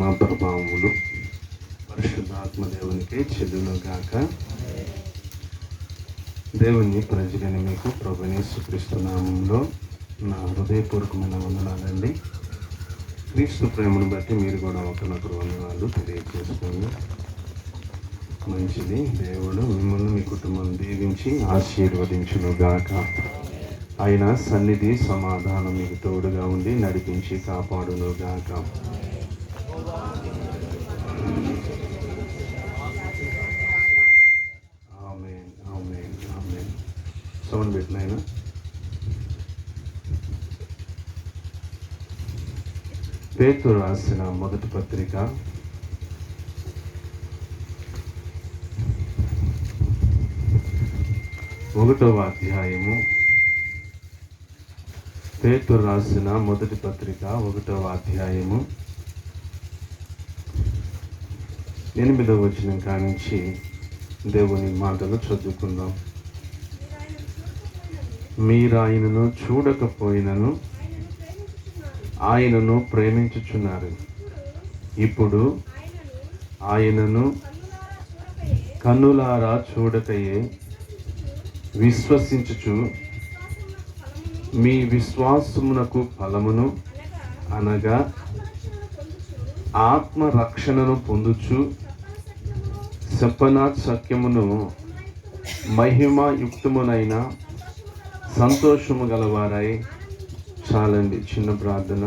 మా ప్రభావములు పరిశుద్ధాత్మ దేవునికి చెల్లును గాక. దేవుని ప్రజలని మీకు ప్రభుని యేసుక్రీస్తు నామంలో నా హృదయపూర్వకమైన వందనాలండి. క్రీస్తు ప్రేమను బట్టి మీరు కూడా ఒకరినొకరు వందనాలు తెలియజేసుకోండి. మంచిది. దేవుడు మిమ్మల్ని మీ కుటుంబం దీవించి ఆశీర్వదించును గాక. ఆయన సన్నిధి సమాధానం మీకు తోడుగా ఉండి నడిపించి కాపాడును గాక. సౌండ్ పెట్టినాయన. పేతురు రాసిన మొదటి పత్రిక 1వ అధ్యాయము. పేతురు రాసిన మొదటి పత్రిక 1వ అధ్యాయము 8వ వచనం కానించి దేవుని మాటలు చదువుకుందాం. మీరు ఆయనను చూడకపోయినను ఆయనను ప్రేమించుచున్నారు. ఇప్పుడు ఆయనను కన్నులారా చూడకయే విశ్వసించుచు మీ విశ్వాసమునకు ఫలమును అనగా ఆత్మరక్షణను పొందుచు చెప్పనా సత్యమును మహిమయుక్తమునైన సంతోషము గలవారై. చాలండి. చిన్న ప్రార్థన.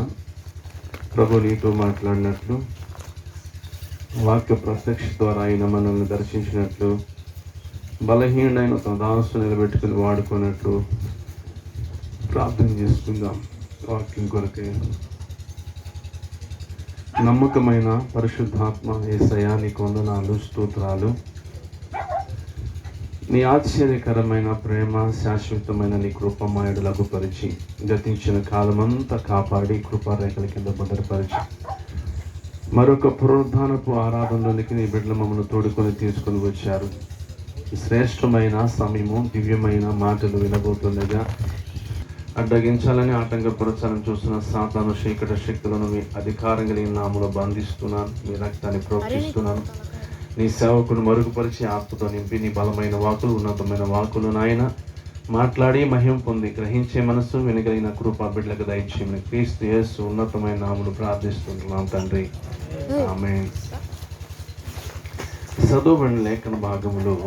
ప్రభు నీతో మాట్లాడినట్లు, వాక్య ప్రత్యక్ష ద్వారా ఆయన మనల్ని దర్శించినట్లు, బలహీనైన తన దాసు నిలబెట్టుకుని వాడుకున్నట్లు ప్రార్థన చేసుకుందాం. వాక్యం కొరకే. నమ్మకమైన పరిశుద్ధాత్మ యేసయ్యా నీకు వందనాలు, స్తోత్రాలు. నీ ఆశ్చర్యకరమైన ప్రేమ, శాశ్వతమైన నీ కృపమాయుడులకు పరిచి గతించిన కాలమంతా కాపాడి కృపారేఖల కింద భద్రపరిచి మరొక పునరుద్ధానపు ఆరాధనలోనికి నీ బిడ్డలు మమ్మల్ని తోడుకొని తీసుకొని వచ్చారు. శ్రేష్టమైన సమయము, దివ్యమైన మాటలు వినబోతుండగా అడ్డగించాలని, ఆటంకపరచాలని చూస్తున్న సాతాను చీకటి శక్తులను మీ అధికారం కలిగిన నామములో బంధిస్తున్నాను. మీ రక్తాన్ని ప్రోక్షిస్తున్నాను. నీ సేవకును మరుగుపరిచి ఆత్మతో నింపి నీ బలమైన వాకులు, ఉన్నతమైన వాకులు నాయన మాట్లాడి మహిమ పొంది గ్రహించే మనసు వినగలిగిన కృపా బిడ్డలకు దయచేయమని క్రీస్తు యేసు ఉన్నతమైన నామములు ప్రార్థిస్తున్నాం తండ్రి. ఆమేన్. చదువుబడిన లేఖన భాగములో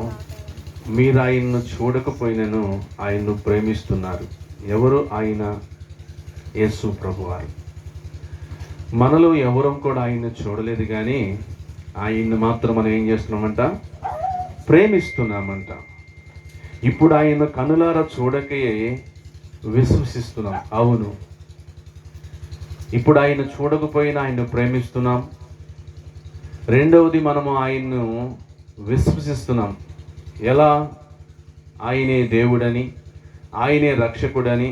మీరు ఆయన్ను చూడకపోయినను ఆయన్ను ప్రేమిస్తున్నారు. ఎవరు ఆయన? యేసు ప్రభువారు. మనలో ఎవరం కూడా ఆయన్ను చూడలేదు, కానీ ఆయన్ని మాత్రం మనం ఏం చేస్తున్నామంట? ప్రేమిస్తున్నామంట. ఇప్పుడు ఆయన కనులారా చూడకే విశ్వసిస్తున్నాం. అవును, ఇప్పుడు ఆయన చూడకపోయినా ఆయన్ను ప్రేమిస్తున్నాం. రెండవది, మనము ఆయన్ను విశ్వసిస్తున్నాం. ఎలా? ఆయనే దేవుడని, ఆయనే రక్షకుడని,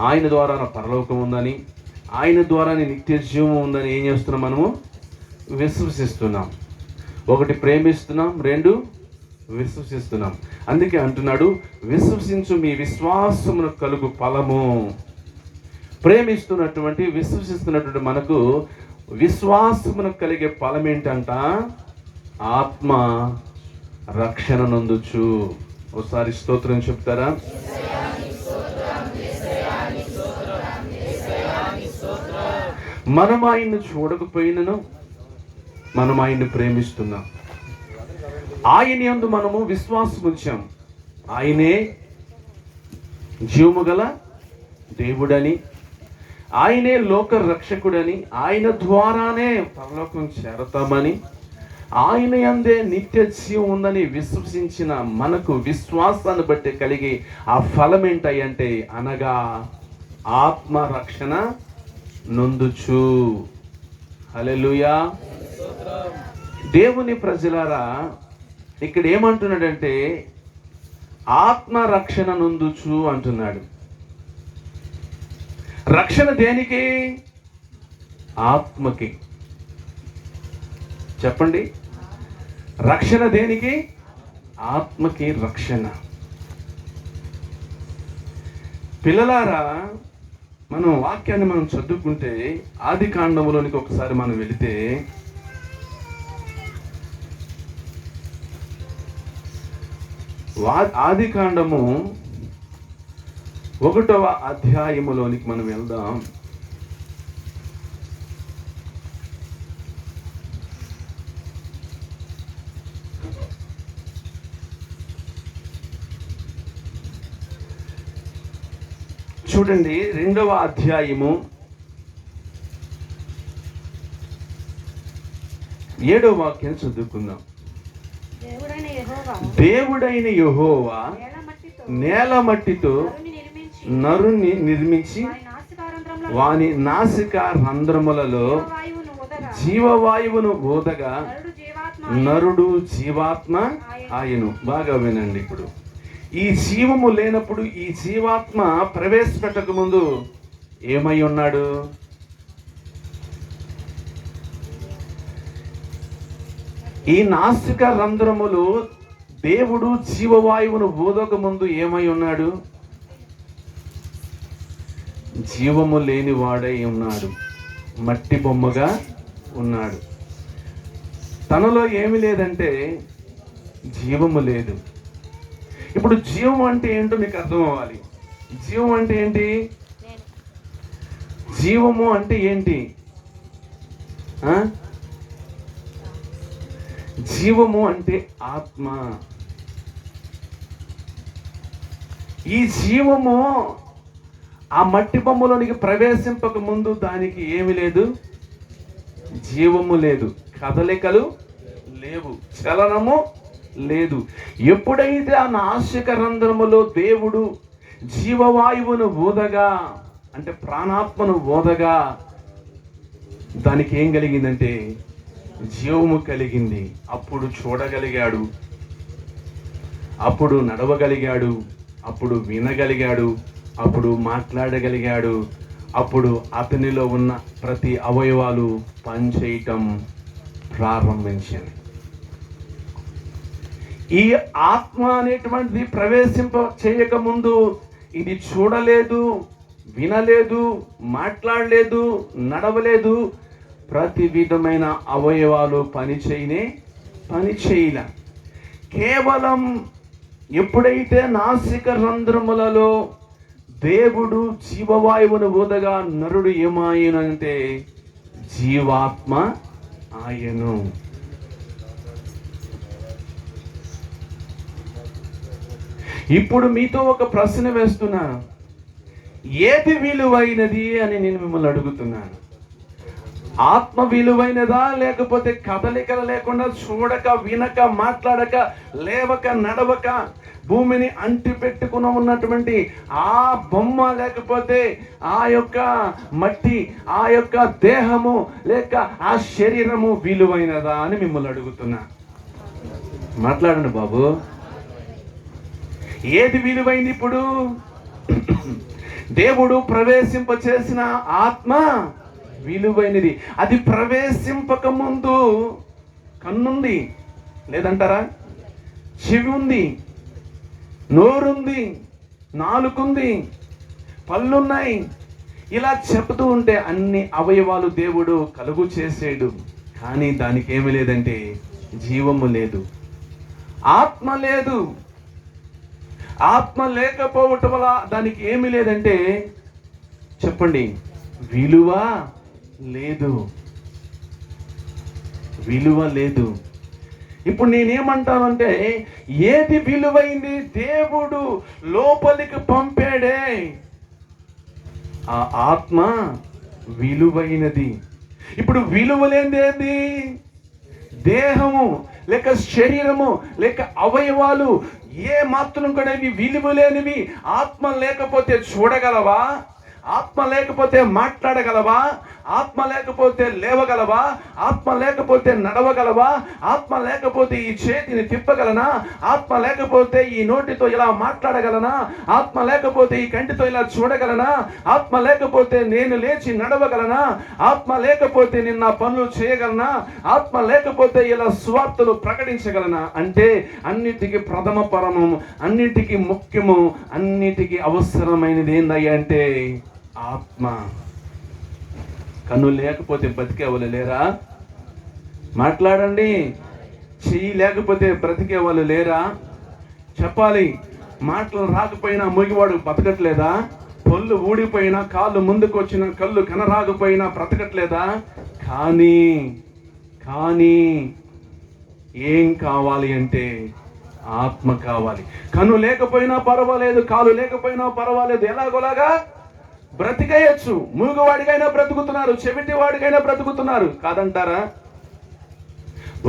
ఆయన ద్వారా పరలోకం ఉందని, ఆయన ద్వారా నిత్య జీవం ఉందని ఏం చేస్తున్నాం? మనము విశ్వసిస్తున్నాం. ఒకటి ప్రేమిస్తున్నాం, రెండు విశ్వసిస్తున్నాం. అందుకే అంటున్నాడు, విశ్వసించు మీ విశ్వాసమును కలుగు ఫలము. ప్రేమిస్తున్నటువంటి, విశ్వసిస్తున్నటువంటి మనకు విశ్వాసమును కలిగే ఫలం ఏంటంట? ఆత్మ రక్షణ నందుచు. ఒకసారి స్తోత్రం చెప్తారా? మనం ఆయన్ని చూడకపోయినను మనం ఆయన్ని ప్రేమిస్తున్నాం. ఆయన యందు మనము విశ్వాసం ఉంచాం. ఆయనే జీవము గల దేవుడని, ఆయనే లోక రక్షకుడని, ఆయన ద్వారానే పరలోకం చేరతామని, ఆయన యందే నిత్య జీవం ఉందని విశ్వసించిన మనకు విశ్వాసాన్ని బట్టి కలిగి ఆ ఫలం ఏంటంటే అనగా ఆత్మ రక్షణ నొందుచు. హల్లెలూయా. దేవుని ప్రజలారా, ఇక్కడ ఏమంటున్నాడంటే ఆత్మ రక్షణ నొందుచు అంటున్నాడు. రక్షణ దేనికి? ఆత్మకి. చెప్పండి, రక్షణ దేనికి? ఆత్మకి రక్షణ. పిల్లలారా, మనం వాక్యాన్ని చదువుకుంటే ఆది కాండంలోనికి ఒకసారి మనం వెళితే ఆది కాండము 1వ అధ్యాయములోనికి మనం వెళ్దాం. చూడండి, 2వ అధ్యాయము 7వ వాక్యం చదువుకుందాం. దేవుడైన యెహోవా నేల మట్టితో నరుని నిర్మించి వాని నాసిక రంధ్రములలో జీవవాయువును ఊదగా నరుడు జీవాత్మ ఆయను. బాగా వినండి. ఇప్పుడు ఈ జీవము లేనప్పుడు, ఈ జీవాత్మ ప్రవేశపెట్టక ముందు ఏమై ఉన్నాడు? ఈ నాసిక రంధ్రములు దేవుడు జీవవాయువును ఊదక ముందు ఏమై ఉన్నాడు? జీవము లేని వాడై ఉన్నాడు, మట్టి బొమ్మగా ఉన్నాడు. తనలో ఏమి లేదంటే జీవము లేదు. ఇప్పుడు జీవం అంటే ఏంటో మీకు అర్థం అవ్వాలి. జీవం అంటే ఏంటి? జీవము అంటే ఏంటి? జీవము అంటే ఆత్మ. ఈ జీవము ఆ మట్టి బొమ్మలోనికి ప్రవేశింపక ముందు దానికి ఏమి లేదు? జీవము లేదు, కదలికలు లేవు, చలనము లేదు. ఎప్పుడైతే ఆ నాసిక రంధ్రములో దేవుడు జీవవాయువును ఊదగా, అంటే ప్రాణాత్మను ఊదగా, దానికి ఏం కలిగిందంటే జీవము కలిగింది. అప్పుడు చూడగలిగాడు, అప్పుడు నడవగలిగాడు, అప్పుడు వినగలిగాడు, అప్పుడు మాట్లాడగలిగాడు. అప్పుడు అతనిలో ఉన్న ప్రతి అవయవాలు పనిచేయటం ప్రారంభించాయి. ఈ ఆత్మ అనేటువంటిది ప్రవేశింప చేయకముందు ఇది చూడలేదు, వినలేదు, మాట్లాడలేదు, నడవలేదు. ప్రతి విధమైన అవయవాలు పనిచేయలే. కేవలం ఎప్పుడైతే నాసిక రంధ్రములలో దేవుడు జీవవాయువును ఊదగా నరుడు ఏమాయనంటే జీవాత్మ ఆయను. ఇప్పుడు మీతో ఒక ప్రశ్న వేస్తున్నాను. ఏది విలువైనది అని నేను మిమ్మల్ని అడుగుతున్నాను. ఆత్మ విలువైనదా, లేకపోతే కదలికలు లేకుండా చూడక, వినక, మాట్లాడక, లేవక, నడవక భూమిని అంటి పెట్టుకుని ఉన్నటువంటి ఆ బొమ్మ, లేకపోతే ఆ యొక్క మట్టి, ఆ యొక్క దేహము, లేక ఆ శరీరము విలువైనదా అని మిమ్మల్ని అడుగుతున్నా. మాట్లాడండి బాబు. ఏది విలువైంది? ఇప్పుడు దేవుడు ప్రవేశింప చేసిన ఆత్మ విలువైనది. అది ప్రవేశింపక ముందు కన్నుంది, లేదంటారా? చెవి ఉంది, నోరుంది, నాలుగుంది, పళ్ళున్నాయి. ఇలా చెబుతూ ఉంటే అన్ని అవయవాలు దేవుడు కలుగు చేసేడు. కానీ దానికి ఏమి లేదంటే జీవము లేదు, ఆత్మ లేదు. ఆత్మ లేకపోవటం వల్ల దానికి ఏమి లేదంటే చెప్పండి, విలువ లేదు, విలువ లేదు. ఇప్పుడు నేనేమంటానంటే, ఏది విలువైంది? దేవుడు లోపలికి పంపాడే ఆ ఆత్మ విలువైనది. ఇప్పుడు విలువ లేనిది దేహము, లేక శరీరము, లేక అవయవాలు ఏ మాత్రం కూడా ఇవి విలువ లేనివి. ఆత్మ లేకపోతే చూడగలవా? ఆత్మ లేకపోతే మాట్లాడగలవా? ఆత్మ లేకపోతే లేవగలవా? ఆత్మ లేకపోతే నడవగలవా? ఆత్మ లేకపోతే ఈ చేతిని తిప్పగలనా? ఆత్మ లేకపోతే ఈ నోటితో ఇలా మాట్లాడగలనా? ఆత్మ లేకపోతే ఈ కంటితో ఇలా చూడగలనా? ఆత్మ లేకపోతే నేను లేచి నడవగలనా? ఆత్మ లేకపోతే నేను నా పనులు చేయగలనా? ఆత్మ లేకపోతే ఇలా స్వార్థలు ప్రకటించగలనా? అంటే అన్నిటికీ ప్రథమ పరము, అన్నిటికీ ముఖ్యము, అన్నిటికీ అవసరమైనది ఏందయ్యా అంటే ఆత్మ. కన్ను లేకపోతే బ్రతికే వాళ్ళు లేరా? మాట్లాడండి. చెయ్యి లేకపోతే బ్రతికే వాళ్ళు లేరా? చెప్పాలి. మాటలు రాకపోయినా మూగివాడు బతకట్లేదా? పళ్ళు ఊడిపోయినా, కాళ్ళు ముందుకు వచ్చిన, కళ్ళు కనరాకపోయినా బ్రతకట్లేదా? కానీ ఏం కావాలి అంటే ఆత్మ కావాలి. కన్ను లేకపోయినా పర్వాలేదు, కాలు లేకపోయినా పర్వాలేదు, ఎలాగోలాగా బ్రతికేయచ్చు. మూగవాడికైనా బ్రతుకుతున్నారు, చెవిటి వాడికైనా బ్రతుకుతున్నారు, కాదంటారా?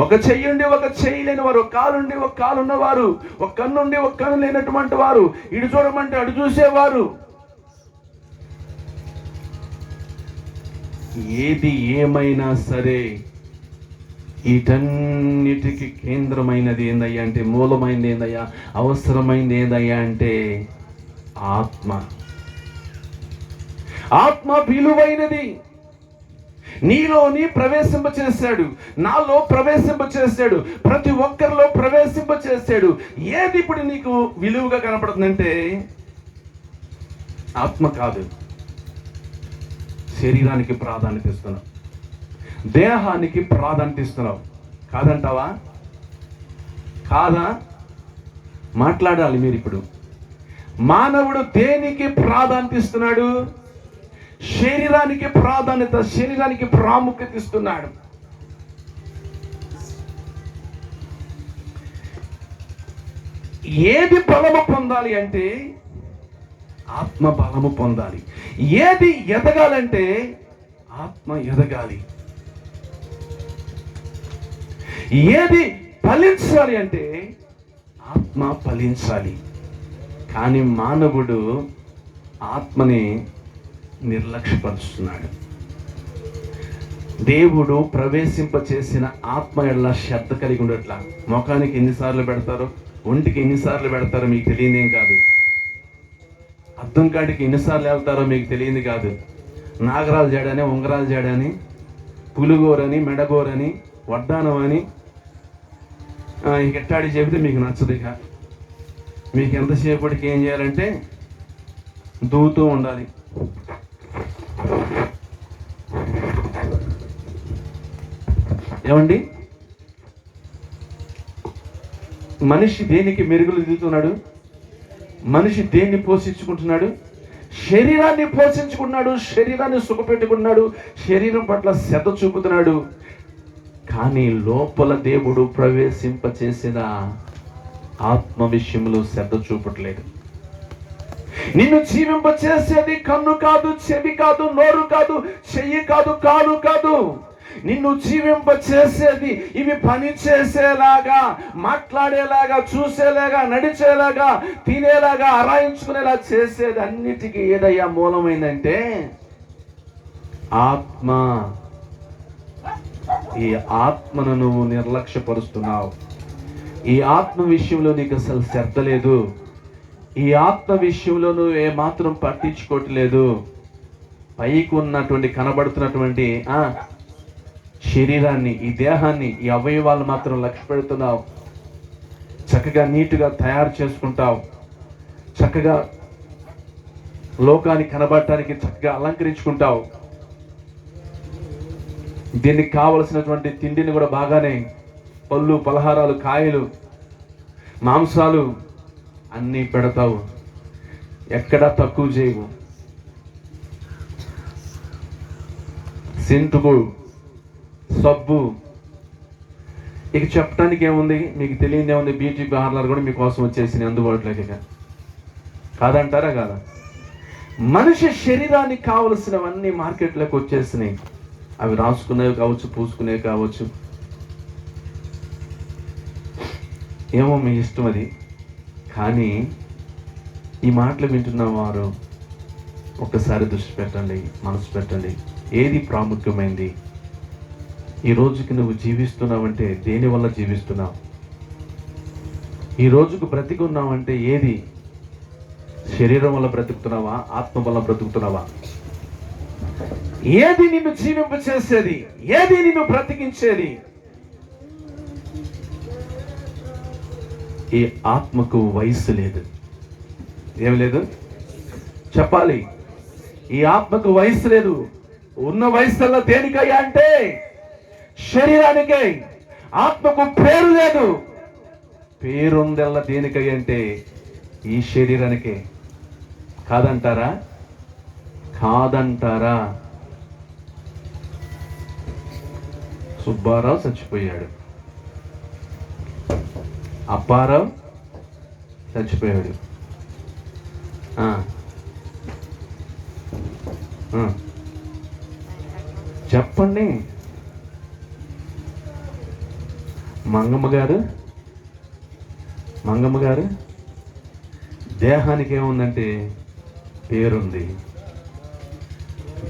ఒక చెయ్యుండి ఒక చెయ్యి లేని వారు, ఒక కాలుండి ఒక కాలు ఉన్నవారు, ఒక కన్నుండి ఒక కన్ను లేనటువంటి వారు, ఇటు చూడమంటే అటు చూసేవారు. ఏది ఏమైనా సరే వీటన్నిటికి కేంద్రమైనది ఏందయ్యా అంటే, మూలమైనది ఏందయ్యా, అవసరమైనది ఏందయ్యా అంటే ఆత్మ విలువైనది. నీలోని ప్రవేశింప చేశాడు, నాలో ప్రవేశింప చేశాడు, ప్రతి ఒక్కరిలో ప్రవేశింప చేశాడు. ఏది ఇప్పుడు నీకు విలువగా కనపడుతుందంటే ఆత్మ కాదు. శరీరానికి ప్రాధాన్యత ఇస్తున్నావు, దేహానికి ప్రాధాన్యత ఇస్తున్నావు, కాదంటావా? కాదా? మాట్లాడాలి మీరు ఇప్పుడు. మానవుడు దేనికి ప్రాధాన్యత ఇస్తున్నాడు? శరీరానికి ప్రాధాన్యత, శరీరానికి ప్రాముఖ్యత ఇస్తున్నాడు. ఏది బలము పొందాలి అంటే ఆత్మ బలము పొందాలి. ఏది ఎదగాలంటే ఆత్మ ఎదగాలి. ఏది ఫలించాలి అంటే ఆత్మ ఫలించాలి. కానీ మానవుడు ఆత్మని నిర్లక్ష్యపరుస్తున్నాడు. దేవుడు ప్రవేశింప చేసిన ఆత్మ ఎడల శ్రద్ధ కలిగి ఉండట్లా. ముఖానికి ఎన్నిసార్లు పెడతారో, ఒంటికి ఎన్నిసార్లు పెడతారో మీకు తెలియదేం కాదు. అద్దం కాడికి ఎన్నిసార్లు వెళ్తారో మీకు తెలియదు కాదు. నాగరాలు చేయడని, ఉంగరాలు చేయడని, పులుగోరని, మెడగోరని, వడ్డానం అని ఎట్టాడి చెబితే మీకు నచ్చదు. ఇక మీకు ఎంతసేపటికి ఏం చేయాలంటే దూతూ ఉండాలి. ఏమండి, మనిషి దేనికి మెరుగులు దిగుతున్నాడు? మనిషి దేన్ని పోషించుకుంటున్నాడు? శరీరాన్ని పోషించుకున్నాడు, శరీరాన్ని సుఖపెట్టుకున్నాడు, శరీరం పట్ల శ్రద్ధ చూపుతున్నాడు. కానీ లోపల దేవుడు ప్రవేశింప చేసిన ఆత్మ విషయంలో శ్రద్ధ చూపట్లేదు. నిన్ను జీవింప చేసేది కన్ను కాదు, చెవి కాదు, నోరు కాదు, చెయ్యి కాదు, కాలు కాదు. నిన్ను జీవింప చేసేది, ఇవి పని చేసేలాగా, మాట్లాడేలాగా, చూసేలాగా, నడిచేలాగా, తినేలాగా, అరాయించుకునేలా చేసేది అన్నిటికీ ఏదయ్యా మూలమైందంటే ఆత్మ. ఈ ఆత్మను నువ్వు నిర్లక్ష్యపరుస్తున్నావు. ఈ ఆత్మ విషయంలో నీకు అసలు శ్రద్ధ లేదు. ఈ ఆత్మ విషయంలో నువ్వు ఏమాత్రం పట్టించుకోవట్లేదు. పైకి ఉన్నటువంటి కనబడుతున్నటువంటి శరీరాన్ని, ఈ దేహాన్ని, ఈ అవయవాలు మాత్రం లక్ష్య పెడుతున్నావు. చక్కగా నీటుగా తయారు చేసుకుంటావు, చక్కగా లోకానికి కనబడటానికి చక్కగా అలంకరించుకుంటావు. దీనికి కావలసినటువంటి తిండిని కూడా బాగానే, పళ్ళు, పలహారాలు, కాయలు, మాంసాలు అన్నీ పెడతావు, ఎక్కడా తక్కువ చేయవు. సెంటుకు, సబ్బు, ఇక చెప్పడానికి ఏముంది, మీకు తెలియదు ఏముంది. బ్యూటీ పార్లర్ కూడా మీకోసం వచ్చేసింది అందుబాటులోకి. కాదంటారా? కాదా? మనిషి శరీరానికి కావలసినవన్నీ మార్కెట్లోకి వచ్చేసినాయి. అవి రాసుకునేవి కావచ్చు, పూసుకునేవి కావచ్చు, ఏమో మీ ఇష్టం అది. కానీ ఈ మాటలు వింటున్న వారు ఒక్కసారి దృష్టి పెట్టండి, మనసు పెట్టండి. ఏది ప్రాముఖ్యమైంది? ఈ రోజుకి నువ్వు జీవిస్తున్నావంటే దేని వల్ల జీవిస్తున్నావు? ఈ రోజుకు బ్రతికున్నావంటే ఏది? శరీరం వల్ల బ్రతుకుతున్నావా? ఆత్మ వల్ల బ్రతుకుతున్నావా? ఏది నిన్ను జీవింప చేసేది? ఏది నిన్ను బ్రతికించేది? ఈ ఆత్మకు వయస్సు లేదు. ఏం లేదు? చెప్పాలి. ఈ ఆత్మకు వయస్సు లేదు. ఉన్న వయసులో దేనికయ్యా అంటే శరీరానికే. ఆత్మకు పేరు లేదు. పేరుందల్లా దేనికై అంటే ఈ శరీరానికే. కాదంటారా? కాదంటారా? సుబ్బారావు చచ్చిపోయాడు, అప్పారావు చచ్చిపోయాడు, చెప్పండి. మంగమ్మ గారు దేహానికి ఏముందంటే పేరుంది.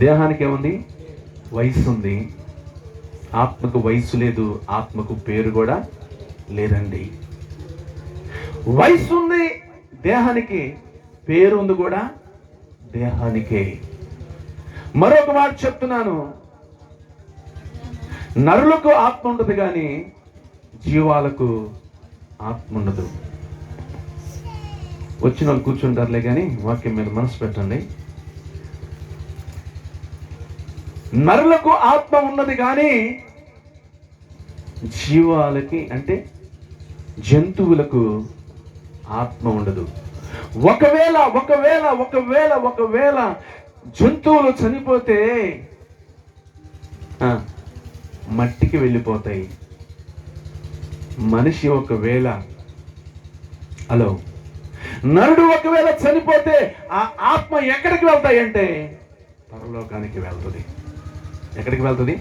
దేహానికి ఏముంది? వయసు ఉంది. ఆత్మకు వయసు లేదు, ఆత్మకు పేరు కూడా లేదండి. వయసు ఉంది దేహానికి, పేరు ఉంది కూడా దేహానికే. మరొక మాట చెప్తున్నాను, నరులకు ఆత్మ ఉండదు కానీ జీవాలకు ఆత్మ ఉండదు. వచ్చిన వాళ్ళు కూర్చుంటారులే కానీ వాక్యం మీద మనసు పెట్టండి. నరులకు ఆత్మ ఉన్నది కానీ జీవాలకి అంటే జంతువులకు ఆత్మ ఉండదు. ఒకవేళ ఒకవేళ ఒకవేళ ఒకవేళ జంతువులు చనిపోతే మట్టికి వెళ్ళిపోతాయి. మనిషి ఒకవేళ నరుడు ఒకవేళ చనిపోతే ఆ ఆత్మ ఎక్కడికి వెళ్తాయంటే పరలోకానికి వెళ్తుంది. ఎక్కడికి వెళ్తుంది?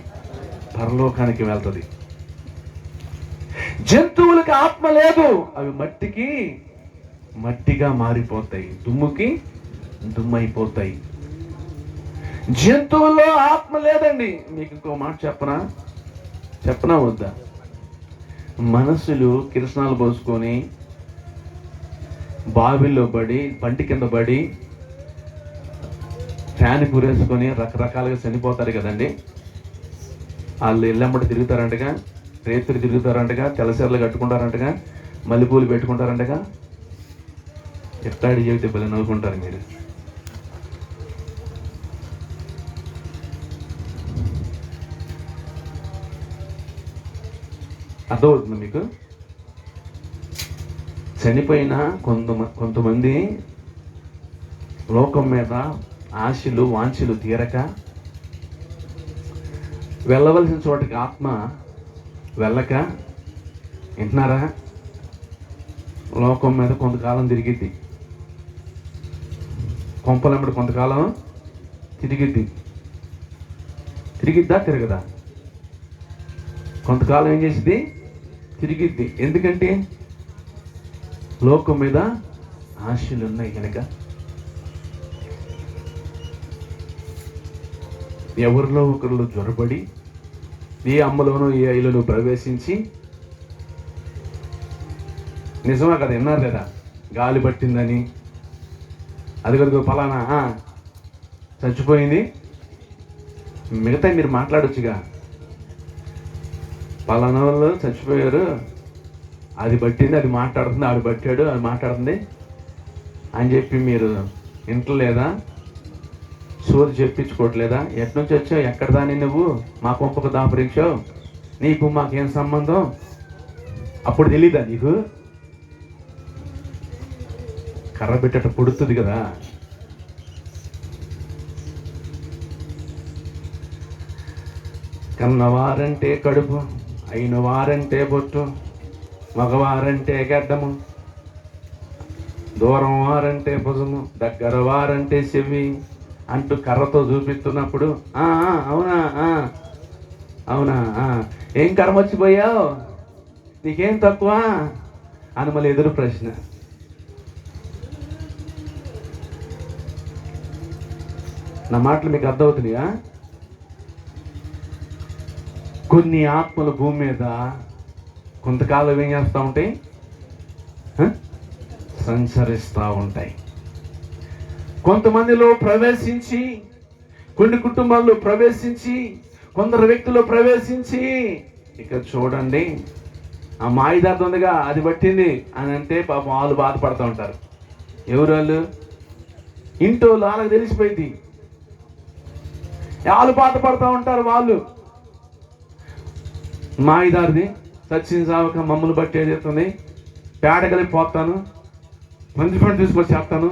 పరలోకానికి వెళ్తుంది. జంతువులకు ఆత్మ లేదు, అవి మట్టిగా మారిపోతాయి, దుమ్ముకి దుమ్మైపోతాయి. జంతువుల్లో ఆత్మ లేదండి. మీకు ఇంకో మాట చెప్పనా వద్దా? మనుషులు కిరసనాలు పోసుకొని బావిల్లో పడి, బంటి కింద పడి, ఫ్యాన్ కూరేసుకొని రకరకాలుగా చనిపోతారు కదండి. వాళ్ళు ఇళ్ళమ్మటి తిరుగుతారంటగా, రేతులు తిరుగుతారంటగా, తెల్లసీరలు కట్టుకుంటారంటగా, మల్లెపూలు పెట్టుకుంటారంటగా. ఎట్లాడి చెబితే బలి నవ్వుకుంటారు మీరు. అర్థమవుతుంది మీకు? చనిపోయిన కొంతమంది లోకం మీద ఆశలు వాంఛలు తీరక వెళ్ళవలసిన చోటకి ఆత్మ వెళ్ళక, వింటున్నారా, లోకం మీద కొంతకాలం తిరిగిద్ది, కొంపలమ్మడి కొంతకాలం తిరిగిద్దా తిరగదా? కొంతకాలం ఏం చేసిద్ది? తిరిగిద్ది. ఎందుకంటే లోకం మీద ఆశలు ఉన్నాయి కనుక. ఎవరిలో ఒకరిలో జ్వరపడి ఏ అమ్మలోనో ఏ ఐలోనో ప్రవేశించి, నిజమా కదా, విన్నారు కదా, గాలి పట్టిందని, అదిగదిగో ఫలానా చచ్చిపోయింది. మిగతా మీరు మాట్లాడొచ్చుగా, పలానా వాళ్ళు చచ్చిపోయారు, అది పట్టింది, అది మాట్లాడుతుంది, ఆడు పట్టాడు, అది మాట్లాడుతుంది అని చెప్పి మీరు వింటలేదా? సోది చెప్పించుకోవట్లేదా? ఎట్నుంచి వచ్చావు, ఎక్కడ దాని నువ్వు, మా కొంపకు దాపరించావు, నీకు మాకేం సంబంధం? అప్పుడు తెలీదా నీకు? కర్ర పెట్టట పుడుతుంది కదా. కన్నవారంటే కడుపు, అయిన వారంటే బొట్టు, మగవారంటే గడ్డము, దూరం వారంటే భుజము, దగ్గర వారంటే చెవి అంటూ కర్రతో చూపిస్తున్నప్పుడు అవునా అవునా ఏం కర్మ వచ్చిపోయావు, నీకేం తక్కువ అని మళ్ళీ ఎదురు ప్రశ్న. నా మాటలు మీకు అర్థమవుతున్నాయా? కొన్ని ఆత్మలు భూమి మీద కొంతకాలం ఏం చేస్తూ ఉంటాయి? సంచరిస్తూ ఉంటాయి. కొంతమందిలో ప్రవేశించి, కొన్ని కుటుంబాల్లో ప్రవేశించి, కొందరు వ్యక్తులు ప్రవేశించి, ఇక చూడండి ఆ మాయిదార్థం ఉందిగా అది పట్టింది అని అంటే పాపం వాళ్ళు బాధపడుతూ ఉంటారు. ఎవరు వాళ్ళు? ఇంటోళ్ళు, వాళ్ళకి తెలిసిపోయింది, వాళ్ళు బాధపడుతూ ఉంటారు. వాళ్ళు మాయిదారిది చచ్చిన సావక మమ్మల్ని బట్టి ఏదైతుంది పేడ కలిపి పోతాను, మంచి పండు తీసుకొచ్చి చేస్తాను,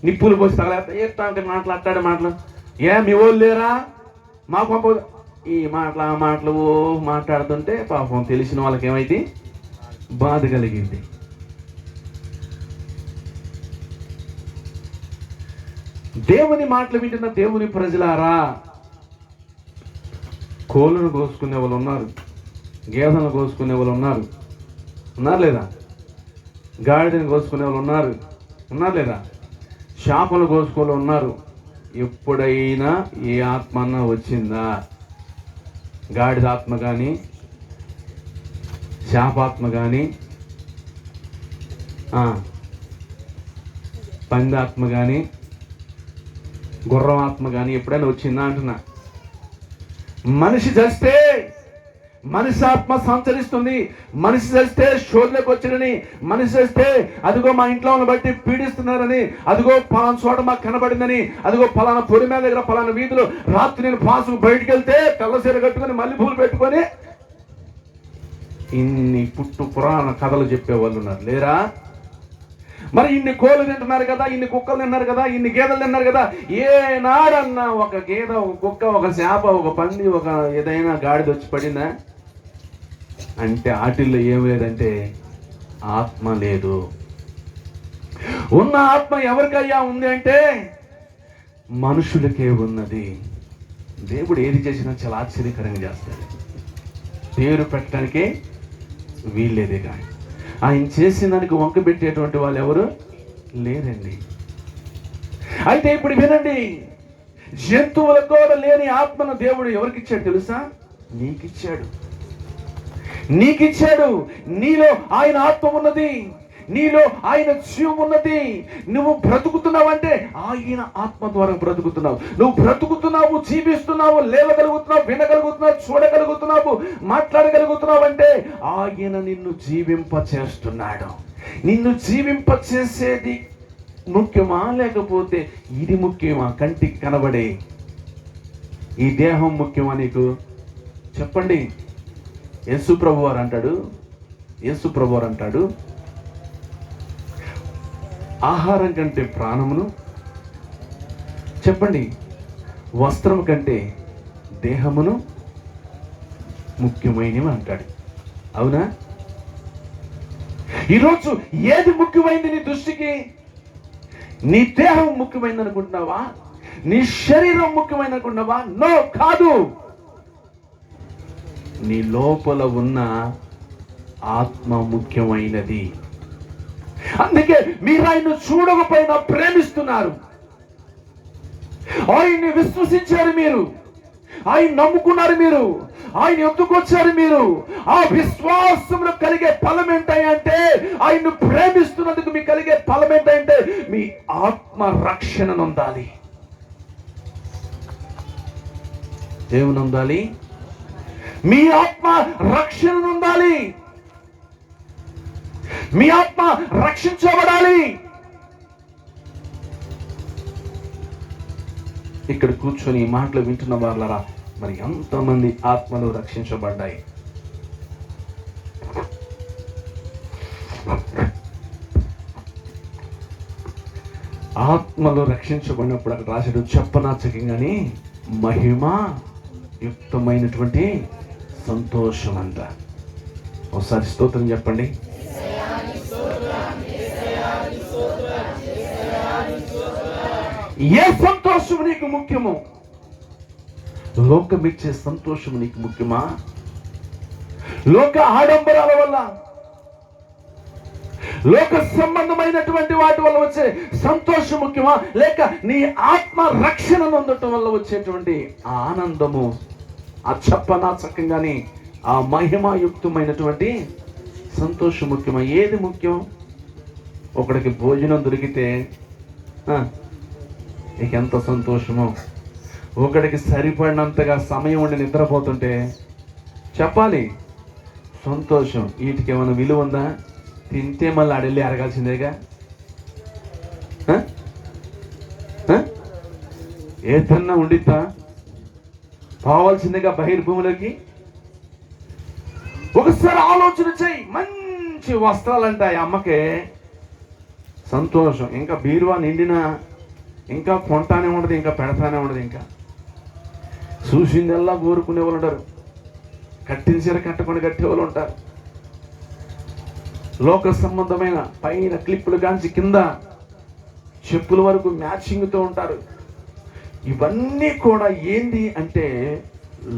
నిప్పులు పోసి తగలేస్తా. ఏస్తా అంటే మాటలు మీ వాళ్ళు లేరా మా పంప ఈ మాటలు మాట్లాడుతుంటే పాపం తెలిసిన వాళ్ళకి ఏమైంది, బాధ కలిగింది. దేవుని మాటలు వింటున్న దేవుని ప్రజలారా, కోళ్ళను కోసుకునే వాళ్ళు ఉన్నారు, గేదెలను కోసుకునే వాళ్ళు ఉన్నారు లేదా? గాడిదని కోసుకునే వాళ్ళు ఉన్నారు లేదా? చేపలు కోసుకునే ఉన్నారు. ఎప్పుడైనా ఏ ఆత్మ అన్నా వచ్చిందా? గాడిద ఆత్మ కానీ, చేపాత్మ కానీ, పందాత్మ కానీ, గుర్రం ఆత్మ కానీ ఎప్పుడైనా వచ్చిందా అంటున్నా. మనిషి చేస్తే మనిషి ఆత్మ సంచరిస్తుంది. మనిషి చేస్తే శోధనకు వచ్చినని, మనిషి చేస్తే అదిగో మా ఇంట్లో బట్టి పీడిస్తున్నారని, అదిగో పలానా చోట మాకు కనబడిందని, అదిగో పలానా పొడి మీద దగ్గర పలానా వీధిలో రాత్రి నేను పాసు బయటికి వెళ్తే తెల్లసీర కట్టుకొని మల్లెపూలు పెట్టుకొని ఇన్ని పురాణ కథలు చెప్పేవాళ్ళు ఉన్నారు లేరా? మరి ఇన్ని కోళ్ళు తింటున్నారు కదా, ఇన్ని కుక్కలు తిన్నారు కదా, ఇన్ని గేదెలు తిన్నారు కదా, ఏనాడన్నా ఒక గేదె, ఒక కుక్క, ఒక చేప, ఒక పంది, ఒక ఏదైనా గాడిద వచ్చి పడిందా అంటే ఆటిల్లో ఏం లేదంటే ఆత్మ లేదు. ఉన్న ఆత్మ ఎవరికయ్యా ఉంది అంటే మనుషులకే ఉన్నది. దేవుడు ఏది చేసినా చాలా ఆశ్చర్యకరంగా చేస్తాడు. పేరు పెట్టడానికే వీల్లేదే కానీ ఆయన చేసిన దానికి వంక పెట్టేటువంటి వాళ్ళు ఎవరు లేరండి. అయితే ఇప్పుడు వినండి, జంతువులకు కూడా లేని ఆత్మను దేవుడు ఎవరికి ఇచ్చాడు తెలుసా? నీకిచ్చాడు. నీలో ఆయన ఆత్మ ఉన్నది, నీలో ఆయన జీవం ఉన్నది. నువ్వు బ్రతుకుతున్నావంటే ఆయన ఆత్మ ద్వారా బ్రతుకుతున్నావు. నువ్వు బ్రతుకుతున్నావు, జీవిస్తున్నావు, లేవగలుగుతున్నావు, వినగలుగుతున్నావు, చూడగలుగుతున్నావు, మాట్లాడగలుగుతున్నావు అంటే ఆయన నిన్ను జీవింపచేస్తున్నాడు. నిన్ను జీవింపచేసేది ముఖ్యమా లేకపోతే ఇది ముఖ్యమా? కంటికి కనబడే ఈ దేహం ముఖ్యమా నీకు? చెప్పండి. యేసు ప్రభువారు అంటాడు ఆహారం కంటే ప్రాణమును, చెప్పండి, వస్త్రం కంటే దేహమును ముఖ్యమైనవి అంటాడు. అవునా? ఈరోజు ఏది ముఖ్యమైంది నీ దృష్టికి? నీ దేహం ముఖ్యమైంది అనుకుంటున్నావా? నీ శరీరం ముఖ్యమైనది అనుకుంటున్నావా? నో, కాదు. నీ లోపల ఉన్న ఆత్మ ముఖ్యమైనది. అందుకే మీరు ఆయన్ను చూడకపోయినా ప్రేమిస్తున్నారు. ఆయన్ని విశ్వసించారు, మీరు ఆయన నమ్ముకున్నారు, మీరు ఆయన ఎందుకు వచ్చారు. మీరు ఆ విశ్వాసంలో కలిగే ఫలం ఏంటంటే, ఆయన్ను ప్రేమిస్తున్నందుకు మీకు కలిగే ఫలం ఏంటంటే మీ ఆత్మ రక్షణ నొందాలి. ఏమి నొందాలి? మీ ఆత్మ రక్షణ నొందాలి. మీ ఆత్మ రక్షించబడాలి. ఇక్కడ కూర్చొని ఈ మాటలు వింటున్న వాళ్ళరా, మరి ఎంతమంది ఆత్మలు రక్షించబడ్డాయి? ఆత్మలు రక్షించబడినప్పుడు అక్కడ రాశాడు, చెప్పనాచకంగాని మహిమ యుక్తమైనటువంటి సంతోషం అంట. ఒకసారి స్తోత్రం చెప్పండి. ఏ సంతోషం నీకు ముఖ్యము? లోకమిచ్చే సంతోషం నీకు ముఖ్యమా? లోక ఆడంబరాల వల్ల, లోక సంబంధమైనటువంటి వాటి వల్ల వచ్చే సంతోషం ముఖ్యమా? లేక నీ ఆత్మ రక్షణ పొందటం వల్ల వచ్చేటువంటి ఆనందము, ఆ చెప్పనాచకంగానే ఆ మహిమాయుక్తమైనటువంటి సంతోషం ముఖ్యమా? ఏది ముఖ్యం? ఒకడికి భోజనం దొరికితే నీకు ఎంత సంతోషమో, ఒకడికి సరిపడినంతగా సమయం ఉండి నిద్రపోతుంటే చెప్పాలి సంతోషం. వీటికి ఏమైనా విలువ ఉందా? తింటే మళ్ళీ ఆడెళ్ళి అరగాల్సిందేగా. ఏదన్నా ఉండిద్దా? పోవాల్సిందేగా బహిర్భూమిలోకి. ఒకసారి ఆలోచన చెయ్యి. మంచి మంచి వస్త్రాలంట ఆ అమ్మకి సంతోషం. ఇంకా బీరువా నిండినా ఇంకా కొంటానే ఉండదు, ఇంకా పెడతానే ఉండదు. ఇంకా చూసిందల్లా కోరుకునే వాళ్ళు ఉంటారు, కట్టిన చీర కట్టకుండా కట్టే వాళ్ళు ఉంటారు. లోక సంబంధమైన పైన క్లిప్పులు కాంచి కింద చెప్పుల వరకు మ్యాచింగ్తో ఉంటారు. ఇవన్నీ కూడా ఏంది అంటే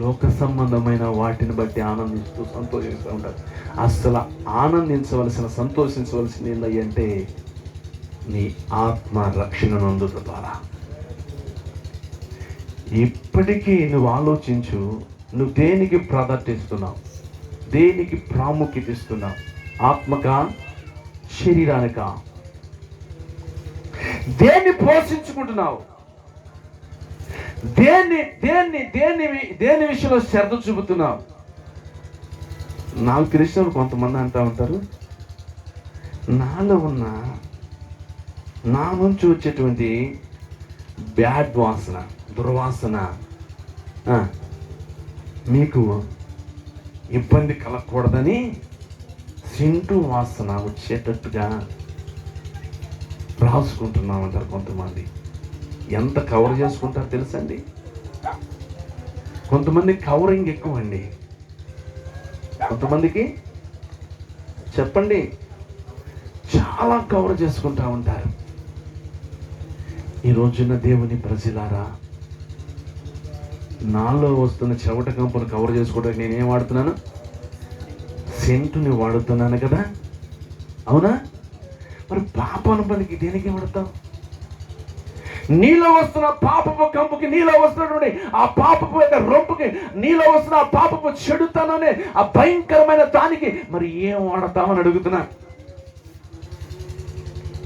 లోక సంబంధమైన వాటిని బట్టి ఆనందిస్తూ సంతోషిస్తూ ఉంటారు. అసలు ఆనందించవలసిన, సంతోషించవలసింది ఏంటంటే నీ ఆత్మ రక్షణను అందుట ద్వారా. ఇప్పటికీ నువ్వు ఆలోచించు, నువ్వు దేనికి ప్రాధాన్యత ఇస్తున్నావు, దేనికి ప్రాముఖ్యత ఇస్తున్నావు? ఆత్మకా, శరీరానికా? దేన్ని పోషించుకుంటున్నావు? దేని విషయంలో శ్రద్ధ చూపుతున్నావు? నాకు తెలిసిన కొంతమంది అంటూ ఉంటారు, నాలో ఉన్న, నా నుంచి వచ్చేటువంటి బ్యాడ్ వాసన, దుర్వాసన మీకు ఇబ్బంది కలగకూడదని సింటు వాసన వచ్చేటట్టుగా రాసుకుంటున్నామంటారు కొంతమంది. ఎంత కవర్ చేసుకుంటారో తెలుసండి. కొంతమంది కవరింగ్ ఎక్కువ అండి, కొంతమందికి చెప్పండి చాలా కవర్ చేసుకుంటూ ఉంటారు. ఈ రోజున దేవుని ప్రజలారా, నాలో వస్తున్న చెవట కంపును కవర్ చేసుకోవడానికి నేనేం వాడుతున్నాను? సెంటుని వాడుతున్నాను కదా, అవునా? మరి పాపను పనికి దేనికి వాడతావు? నీలో వస్తున్న పాపపు కంపుకి, నీలో వస్తున్నటువంటి ఆ పాపపు యొక్క రొంపుకి, నీలో వస్తున్న ఆ పాపపు చెడుతననే ఆ భయంకరమైన దానికి మరి ఏం వాడతామని అడుగుతున్నా.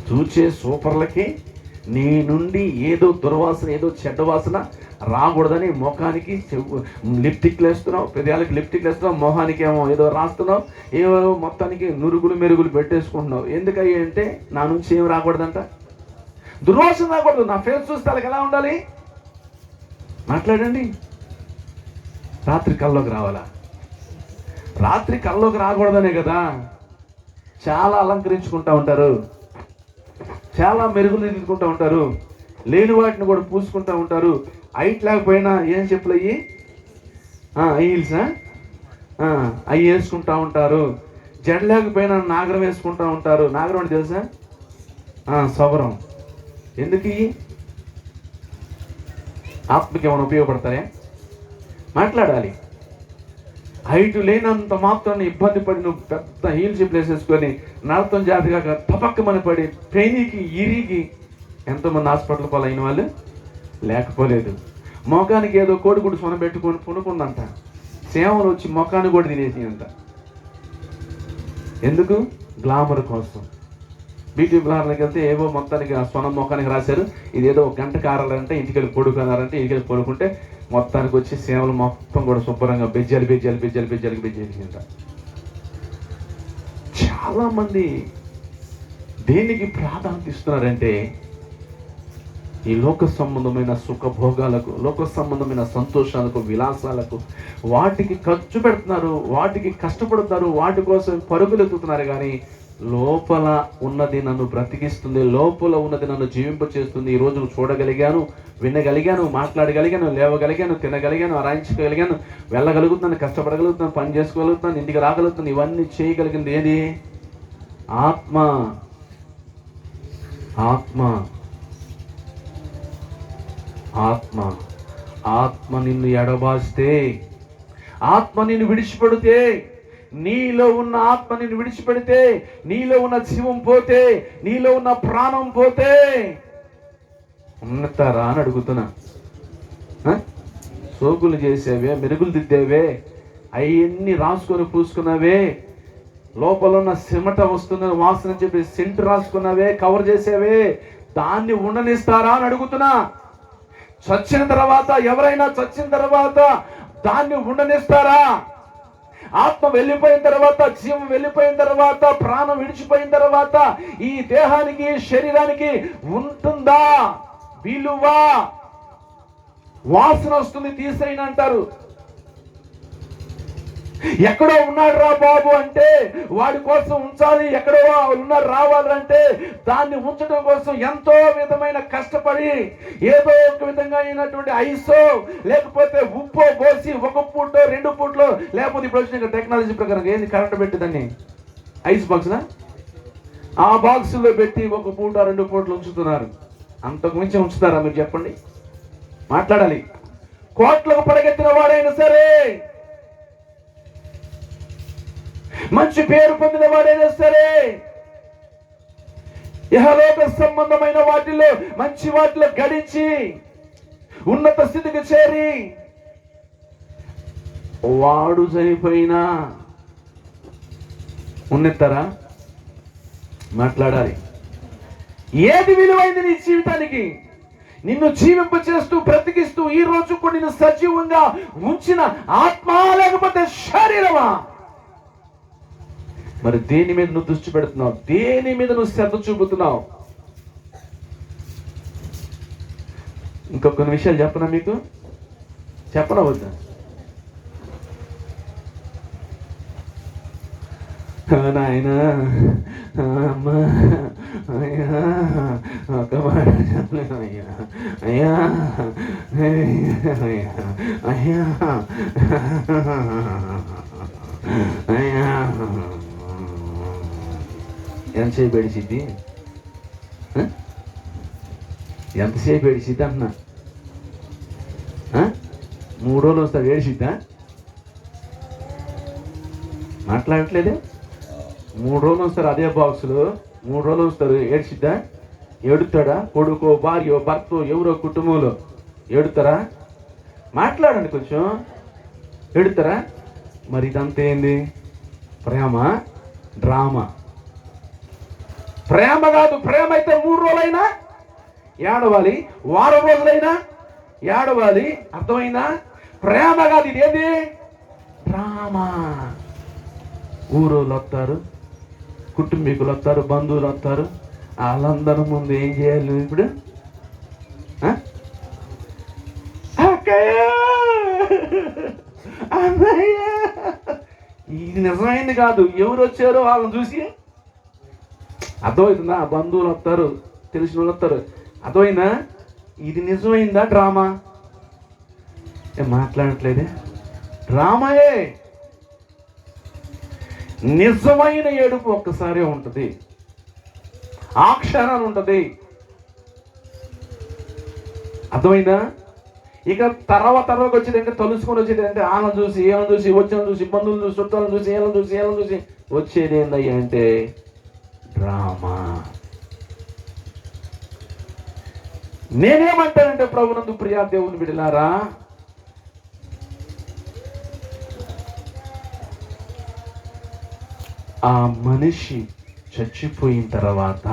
చూచే సూపర్లకి నీ నుండి ఏదో దుర్వాసన, ఏదో చెడ్డ వాసన రాకూడదని ముఖానికి లిప్టిక్లు వేస్తున్నావు, పెదాలకి లిప్టిక్లు వేస్తున్నావు, మొహానికి ఏమో ఏదో రాస్తున్నావు, ఏమో మొత్తానికి నురుగులు మెరుగులు పెట్టేసుకుంటున్నావు. ఎందుకయ్యి అంటే నా నుంచి ఏం రాకూడదంట, దుర్వాసన రాకూడదు. నా ఫేస్ చూస్తే వాళ్ళకి ఎలా ఉండాలి? మాట్లాడండి. రాత్రి కల్లోకి రావాలా? రాత్రి కల్లోకి రాకూడదనే కదా చాలా అలంకరించుకుంటూ ఉంటారు, చాలా మెరుగులు దిద్దుకుంటూ ఉంటారు, లేని వాటిని కూడా పూసుకుంటూ ఉంటారు. హైట్ లేకపోయినా ఏం చెప్పులు అయ్యి హీల్సా అవి వేసుకుంటూ ఉంటారు. జడ లేకపోయినా నాగరం వేసుకుంటూ ఉంటారు. నాగరం అంటే తెలుసా? సొగరం. ఎందుకు? ఆత్మకి ఏమైనా ఉపయోగపడతాయా? మాట్లాడాలి. హైట్ లేనంత మాత్రాన్ని ఇబ్బంది పడి నువ్వు పెద్ద హీల్ చెప్పులు వేసేసుకొని నడతం జాతిగా తపక్కమని పడి పెయినికి ఇరిగి ఎంతోమంది హాస్పిటల్ పాలైన వాళ్ళు లేకపోలేదు. మొఖానికి ఏదో కోడిగుడ్డు సొన పెట్టుకొని పునుకుందంట, సేవలు వచ్చి మొఖాన్ని కూడా తినేసి అంట. ఎందుకు? గ్లామర్ కోసం. బ్యూటీ పార్లర్కి వెళ్తే ఏవో మొత్తానికి ఆ సొన మొఖానికి రాశారు, ఇదేదో గంట కారాలంటే ఇంటికి వెళ్ళి పడుకున్నారంటే, ఇంటికి వెళ్ళి పడుకుంటే మొత్తానికి వచ్చి సేవలు మొత్తం కూడా శుభ్రంగా బెజ్జాలి అంట. చాలామంది దేనికి ప్రాధాన్యత ఇస్తున్నారంటే ఈ లోక సంబంధమైన సుఖభోగాలకు, లోక సంబంధమైన సంతోషాలకు, విలాసాలకు, వాటికి ఖర్చు పెడుతున్నారు, వాటికి కష్టపడుతున్నారు, వాటి కోసం పరుగులు ఎత్తుతున్నారు. కానీ లోపల ఉన్నది నన్ను బ్రతికిస్తుంది, లోపల ఉన్నది నన్ను జీవింపచేస్తుంది. ఈ రోజు చూడగలిగాను, వినగలిగాను, మాట్లాడగలిగాను, లేవగలిగాను, తినగలిగాను, ఆరాయించగలిగాను, వెళ్ళగలుగుతున్నాను, కష్టపడగలుగుతున్నాను, పని చేసుకోగలుగుతున్నాను, ఇంటికి రాగలుగుతున్నాను. ఇవన్నీ చేయగలిగింది ఏది? ఆత్మ. ఆత్మ ఆత్మ ఆత్మ నిన్ను ఎడబాస్తే, ఆత్మ నిన్ను విడిచిపెడితే, నీలో ఉన్న ఆత్మ నిన్ను విడిచిపెడితే, నీలో ఉన్న జీవం పోతే, నీలో ఉన్న ప్రాణం పోతే ఉన్నతారా అని అడుగుతున్నా. సోకులు చేసేవే, మెరుగులు దిద్దేవే, అవన్నీ రాసుకొని పూసుకున్నావే, లోపల ఉన్న సిమట వస్తున్న వాసన చెప్పి సెంటు రాసుకున్నావే, కవర్ చేసేవే, దాన్ని ఉండనిస్తారా అని అడుగుతున్నా. చచ్చిన తర్వాత, ఎవరైనా చచ్చిన తర్వాత దాన్ని ఉండనిస్తారా? ఆత్మ వెళ్ళిపోయిన తర్వాత, జీవం వెళ్ళిపోయిన తర్వాత, ప్రాణం విడిచిపోయిన తర్వాత ఈ దేహానికి, శరీరానికి ఉంటుందా విలువ? వాసన వస్తుంది తీసేయని అంటారు. ఎక్కడో ఉన్నాడు రా బాబు అంటే వాడి కోసం ఉంచాలి, ఎక్కడో ఉన్నాడు రావాలంటే దాన్ని ఉంచడం కోసం ఎంతో విధమైన కష్టపడి ఏదో ఒక విధంగా అయినటువంటి ఐసో లేకపోతే ఉప్పో పోసి ఒక పూటో 2 పూట్లో, లేకపోతే ఇప్పుడు వచ్చిన టెక్నాలజీ ప్రకారం ఏంది కరెంట్ పెట్టిందని ఐస్ బాక్స్నా, ఆ బాక్సుల్లో పెట్టి 1 పూట 2 పూటలు ఉంచుతున్నారు. అంతకు మించి ఉంచుతారా మీరు చెప్పండి? మాట్లాడాలి. కోట్లకు పడగెత్తిన వాడైనా సరే, మంచి పేరు పొందిన వాడైనా సరే, ఇహలోక సంబంధమైన వాటిలో మంచి వాటిలో గడించి ఉన్నత స్థితికి చేరి వాడు చనిపోయినా ఉన్నెత్తారా? మాట్లాడాలి. ఏది విలువైంది నీ జీవితానికి? నిన్ను జీవింప చేస్తూ బ్రతికిస్తూ ఈ రోజు కూడా నిన్ను సజీవంగా ఉంచిన ఆత్మ లేకపోతే శరీరమా? మరి దేని మీద నువ్వు దృష్టి పెడుతున్నావు? దేని మీద నువ్వు శ్రద్ధ చూపుతున్నావు? ఇంకొన్ని విషయాలు చెప్పనా మీకు? చెప్పనా వద్దా? నాయన అమ్మా అయ్యా ఒక మాట చెప్పలేను అయ్యా, అయ్యా అయ్యా అయ్యా అయ్యా ఎంతసేపు ఏడిసిద్ది? ఎంతసేపు ఏడిసిద్ది అంటున్నా? 3 రోజులు వస్తాడు ఏడిసిద్దా? మాట్లాడట్లేదే. 3 రోజులు వస్తారు అదే బాక్సులు, 3 రోజులు వస్తారు ఏడ్చిద్దా? ఏడుతాడా? కొడుకో భార్యో భర్తో ఎవరో కుటుంబంలో ఏడుతారా? మాట్లాడండి కొంచెం. ఏడుతారా? మరి ఇదంతా ఏంది? ప్రేమ డ్రామా. ప్రేమ కాదు. ప్రేమ అయితే 3 రోజులైనా ఏడవాలి, వారం రోజులైనా ఏడవాలి. అర్థమైందా? ప్రేమ కాదు, ఇది ఏది? డ్రామా. ఊరోళ్ళు వస్తారు, కుటుంబీకులు వస్తారు, బంధువులు వస్తారు. వాళ్ళందరి ముందు ఏం చేయాలి ఇప్పుడు? అన్నయ్య, ఇది నిజమైంది కాదు. ఎవరు వచ్చారో వాళ్ళని చూసి అర్థమవుతుందా? బంధువులు వస్తారు, తెలిసిన వాళ్ళు వస్తారు. అర్థమైందా? ఇది నిజమైందా డ్రామా? మాట్లాడట్లేదే. డ్రామాయే. నిజమైన ఏడుపు ఒక్కసారి ఉంటుంది, ఆ క్షణాలు ఉంటుంది. అర్థమైందా? ఇక తర్వాత వచ్చేదంటే తలుసుకొని వచ్చేదంటే వాళ్ళని చూసి ఏళ్ళని చూసి వచ్చిన చూసి బంధువులను చూసి చుట్టాలను చూసి ఏళ్ళని చూసి వచ్చేది ఏందయ్యా అంటే డ్రామా. నేనేమంటానంటే ప్రభునందు ప్రియా దేవుని బిడ్డలారా, ఆ మనిషి చచ్చిపోయిన తర్వాత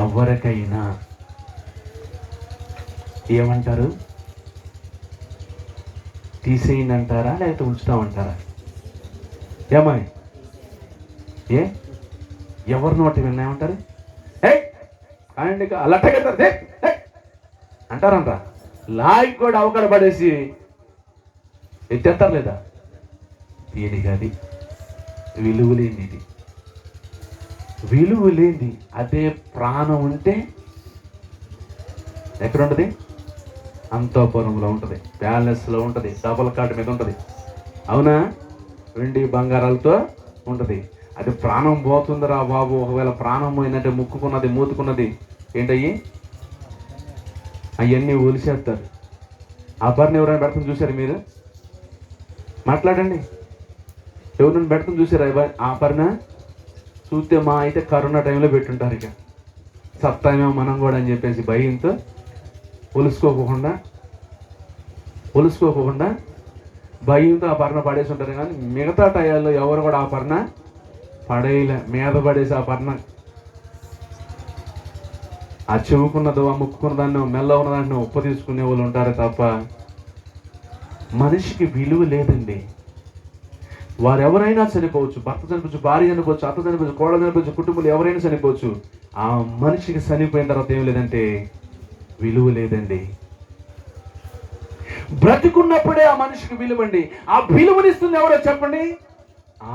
ఎవరికైనా ఏమంటారు? తీసేయండి అంటారా, లేకపోతే ఉంచుతామంటారా? ఏమాయ్ ఎవరి నోటి విన్నామంటారు? అండి అలట్టగెడతారు అంటారంట. లాగి కూడా అవకడ పడేసి ఎత్తేస్తారు లేదా? దీనికి అది విలువ లేనిది. ఇది విలువ లేనిది. అదే ప్రాణం ఉంటే ఎక్కడ ఉంటుంది? అంతఃపురంలో ఉంటుంది, ప్యాలెస్లో ఉంటుంది, డబుల్ కార్డు మీద ఉంటుంది. అవునా? వెండి బంగారాలతో ఉంటుంది. అది ప్రాణం పోతుందిరా బాబు. ఒకవేళ ప్రాణం పోయిందంటే ముక్కుకున్నది మూతుకున్నది ఏంటయ్యి అవన్నీ ఒలిసేస్తారు. ఆ పర్ని ఎవరైనా పెడతాం చూసారు మీరు? మాట్లాడండి. ఎవరైనా పెడతాం చూసారా ఆ పర్న? చూస్తే మా అయితే కరోనా టైంలో పెట్టుంటారు. ఇక సత్తామేమో మనం కూడా అని చెప్పేసి భయంతో ఒలుసుకోకుండా భయంతో ఆ పర్న పడేసి ఉంటారు. కానీ మిగతా టయాల్లో ఎవరు కూడా ఆ పర్న పడేయలే. మీద పడేసి ఆ పర్న ఆ చెవుకున్నదో ఆ ముక్కుకున్న దాన్ని మెల్ల ఉన్నదాన్ని ఉప్పు తీసుకునే వాళ్ళు ఉంటారు తప్ప మనిషికి విలువ లేదండి. వారెవరైనా చనిపోవచ్చు. భర్త చనిపోవచ్చు, భార్య చనిపోవచ్చు, అత్త చనిపోవచ్చు, కోడలు చనిపోవచ్చు, కుటుంబంలో ఎవరైనా చనిపోవచ్చు. ఆ మనిషికి చనిపోయిన తర్వాత ఏం లేదంటే విలువ లేదండి. బ్రతికున్నప్పుడే ఆ మనిషికి విలువండి. ఆ విలువనిస్తుంది ఎవరో చెప్పండి?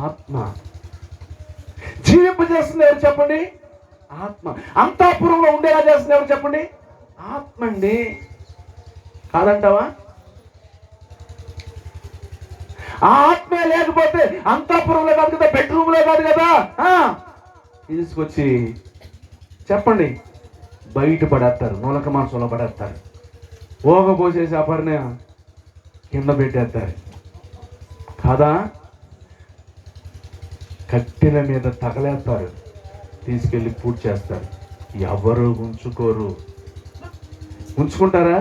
ఆత్మ. జీవింపజేస్తుంది ఎవరు చెప్పండి? ఆత్మ. అంతఃపురంలో ఉండేలా చేస్తుంది ఎవరు చెప్పండి? ఆత్మ అండి. కాదంటావా? ఆ ఆత్మే లేకపోతే అంతఃపురంలో కాదు కదా, బెడ్రూమ్లో కాదు కదా, తీసుకొచ్చి చెప్పండి బయట పడేస్తారు, నూలక మాంసంలో పడేస్తారు, ఓగ పోసేసి ఆ పరిని కింద పెట్టేస్తారు కదా, కట్టెల మీద తగలేస్తారు, తీసుకెళ్ళి పూజ చేస్తారు. ఎవరు ఉంచుకోరు. ఉంచుకుంటారా?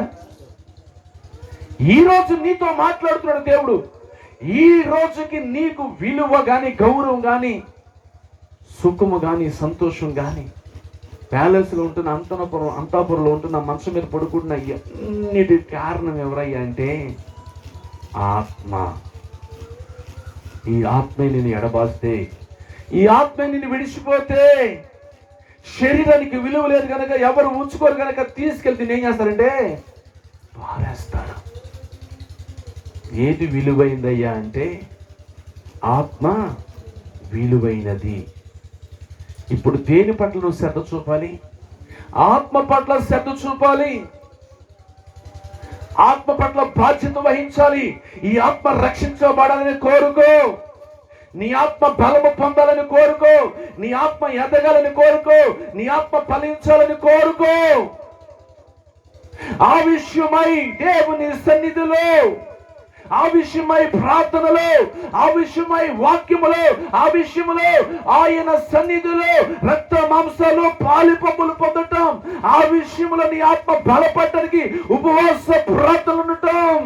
ఈరోజు నీతో మాట్లాడుతున్నాడు దేవుడు. ఈ రోజుకి నీకు విలువ కానీ, గౌరవం కానీ, సుఖము కానీ, సంతోషం కానీ, ప్యాలెస్లో ఉంటున్న అంతాపురంలో ఉంటున్న మనసు మీద పడుకుంటున్న అన్నిటి కారణం ఎవరయ్యా అంటే ఆత్మ. ఈ ఆత్మే నిన్ను ఎడబాస్తే, ఈ ఆత్మే నిన్ను విడిచిపోతే, శరీరానికి విలువ లేదు కనుక, ఎవరు ఉంచుకోరు కనుక తీసుకెళ్తే ఏం చేస్తారంటే పారేస్తారు. ఏది విలువైందయ్యా అంటే ఆత్మ విలువైనది. ఇప్పుడు దేని పట్ల నువ్వు శ్రద్ధ చూపాలి? ఆత్మ పట్ల శ్రద్ధ చూపాలి. ఆత్మ పట్ల బాధ్యత వహించాలి. ఈ ఆత్మ రక్షించబడాలని కోరుకో. నీ ఆత్మ బలము పొందాలని కోరుకో. నీ ఆత్మ ఎదగాలని కోరుకో. నీ ఆత్మ ఫలించాలని కోరుకో. ఆ విషయమై దేవుని సన్నిధిలో, ఆ విషయమై ప్రార్థనలో, ఆ విషయమై వాక్యములో, ఆ విషయములో ఆయన సన్నిధిలో రక్త మాంసాలు పాలిపంపులు పొందటం, ఆ విషయంలో నీ ఆత్మ బలపడటానికి ఉపవాస ప్రార్థనలు ఉండటం.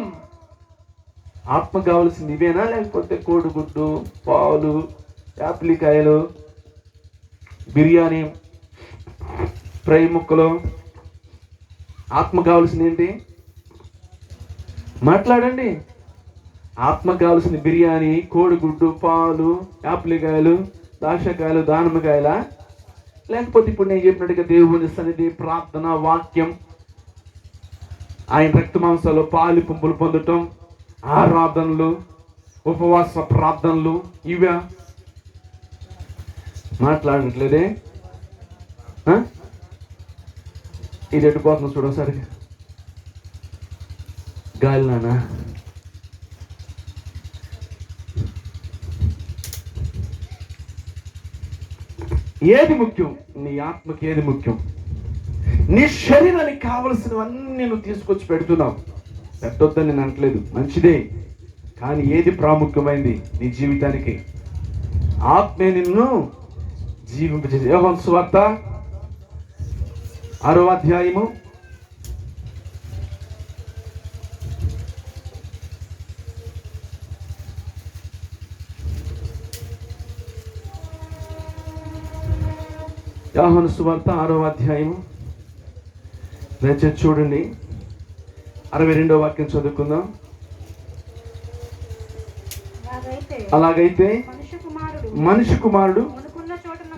ఆత్మ కావాల్సింది ఇవేనా? లేకపోతే కోడిగుడ్డు, పాలు, యాప్లికాయలు, బిర్యానీ, ఫ్రై ముక్కలు? ఆత్మ కావాల్సింది ఏంటి? మాట్లాడండి. ఆత్మ కావాల్సిన బిర్యానీ, కోడిగుడ్డు, పాలు, యాప్లికాయలు, దాక్షకాయలు, దానిమ్మకాయల? లేకపోతే ఇప్పుడు నేను చెప్పినట్టుగా దేవుని సన్నిధి, ప్రార్థన, వాక్యం, ఆయన రక్త మాంసాలు పాలు పంపులు పొందటం, ఆరాధనలు, ఉపవాస ప్రార్థనలు, ఇవా? మాట్లాడట్లేదే. ఇది ఎట్టుపోతుంది చూడసారి గాలి నానా. ఏది ముఖ్యం? నీ ఆత్మకి ఏది ముఖ్యం? నీ శరీరానికి కావలసినవన్నీ నువ్వు తీసుకొచ్చి పెడుతున్నావు. పెట్టొద్దని నేను అనట్లేదు, మంచిదే. కానీ ఏది ప్రాముఖ్యమైంది నీ జీవితానికి? ఆత్మే నిన్ను జీవింపజేసి. యోహాను సువార్త 6వ అధ్యాయము 6వ అధ్యాయము దయచేసి చూడండి. 62వ వాక్యం చదువుకుందాం. అలాగైతే మనిషి కుమారుడు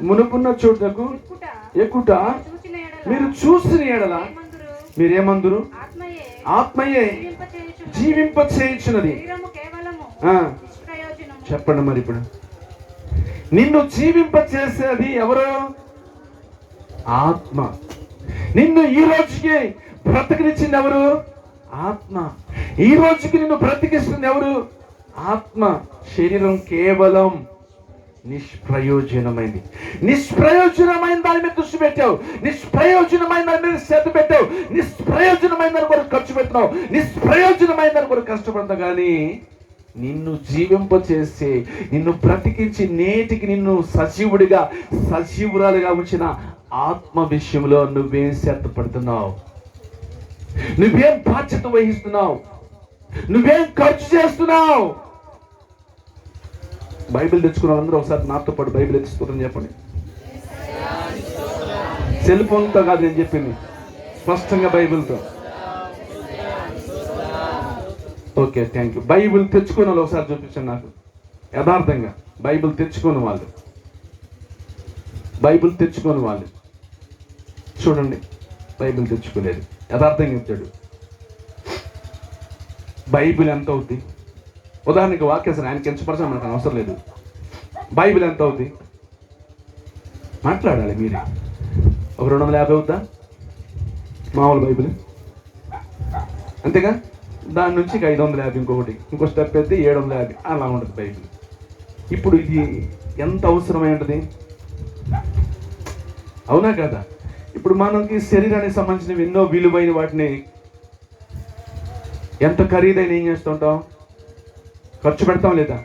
మునుపున్న చోటకు ఎక్కుట మీరు చూసిన ఎడల మీరేమందురు? ఆత్మయే జీవింప చేయుచున్నది. చెప్పండి మరి. ఇప్పుడు నిన్ను జీవింప చేసేది ఎవరు? ఆత్మ. నిన్ను ఈ రోజుకి బ్రతికినిచ్చింది ఎవరు? ఆత్మ. ఈ రోజుకి నిన్ను బ్రతికిస్తుంది ఎవరు? ఆత్మ. శరీరం కేవలం నిష్ప్రయోజనమైంది. నిష్ప్రయోజనమైన దాని మీద దృష్టి పెట్టావు, నిష్ప్రయోజనమైన దాని మీద శ్రద్ధ పెట్టావు, నిష్ప్రయోజనమైన దాని కొరకు ఖర్చు పెట్టినావు, నిష్ప్రయోజనమైన దాని కొరకు కష్టపడతావు. కానీ నిన్ను జీవింపచేసి, నిన్ను బ్రతికించి, నేటికి నిన్ను సజీవుడిగా, సజీవురాలుగా ఉంచిన ఆత్మ విషయంలో నువ్వేం శ్రద్ధ పడుతున్నావు? నువ్వేం బాధ్యత వహిస్తున్నావు? నువ్వేం ఖర్చు చేస్తున్నావు? బైబిల్ తెచ్చుకున్న అందరూ ఒకసారి నాతో పాటు బైబిల్ ఎత్తుకుంటారని చెప్పండి. సెల్ ఫోన్తో కాదు నేను చెప్పింది, స్పష్టంగా బైబిల్తో. Okay, thank you. బైబిల్ తెచ్చుకున్న వాళ్ళు ఒకసారి చూపించండి నాకు. యథార్థంగా బైబిల్ తెచ్చుకున్న వాళ్ళు, బైబిల్ తెచ్చుకున్న వాళ్ళు చూడండి. బైబిల్ తెచ్చుకోలేదు, యథార్థంగా చెప్తాడు. బైబిల్ ఎంత అవుద్ది? ఉదాహరణకి వాక్యం ఆయన కించపరచడం మనకు అవసరం లేదు. బైబిల్ ఎంత అవుద్ది మాట్లాడాలి మీరే. ఒక 250 అవుద్దా మామూలు బైబిల్? అంతేగా. దాని నుంచి 550, ఇంకో స్టెప్ అయితే 750, అలా ఉంటుంది బైబిల్. ఇప్పుడు ఇది ఎంత అవసరమై ఉంటుంది? అవునా కదా? ఇప్పుడు మనకి శరీరానికి సంబంధించిన ఎన్నో విలువైన వాటిని ఎంత ఖరీదైన ఏం చేస్తుంటాం? ఖర్చు పెడతాం లేదా?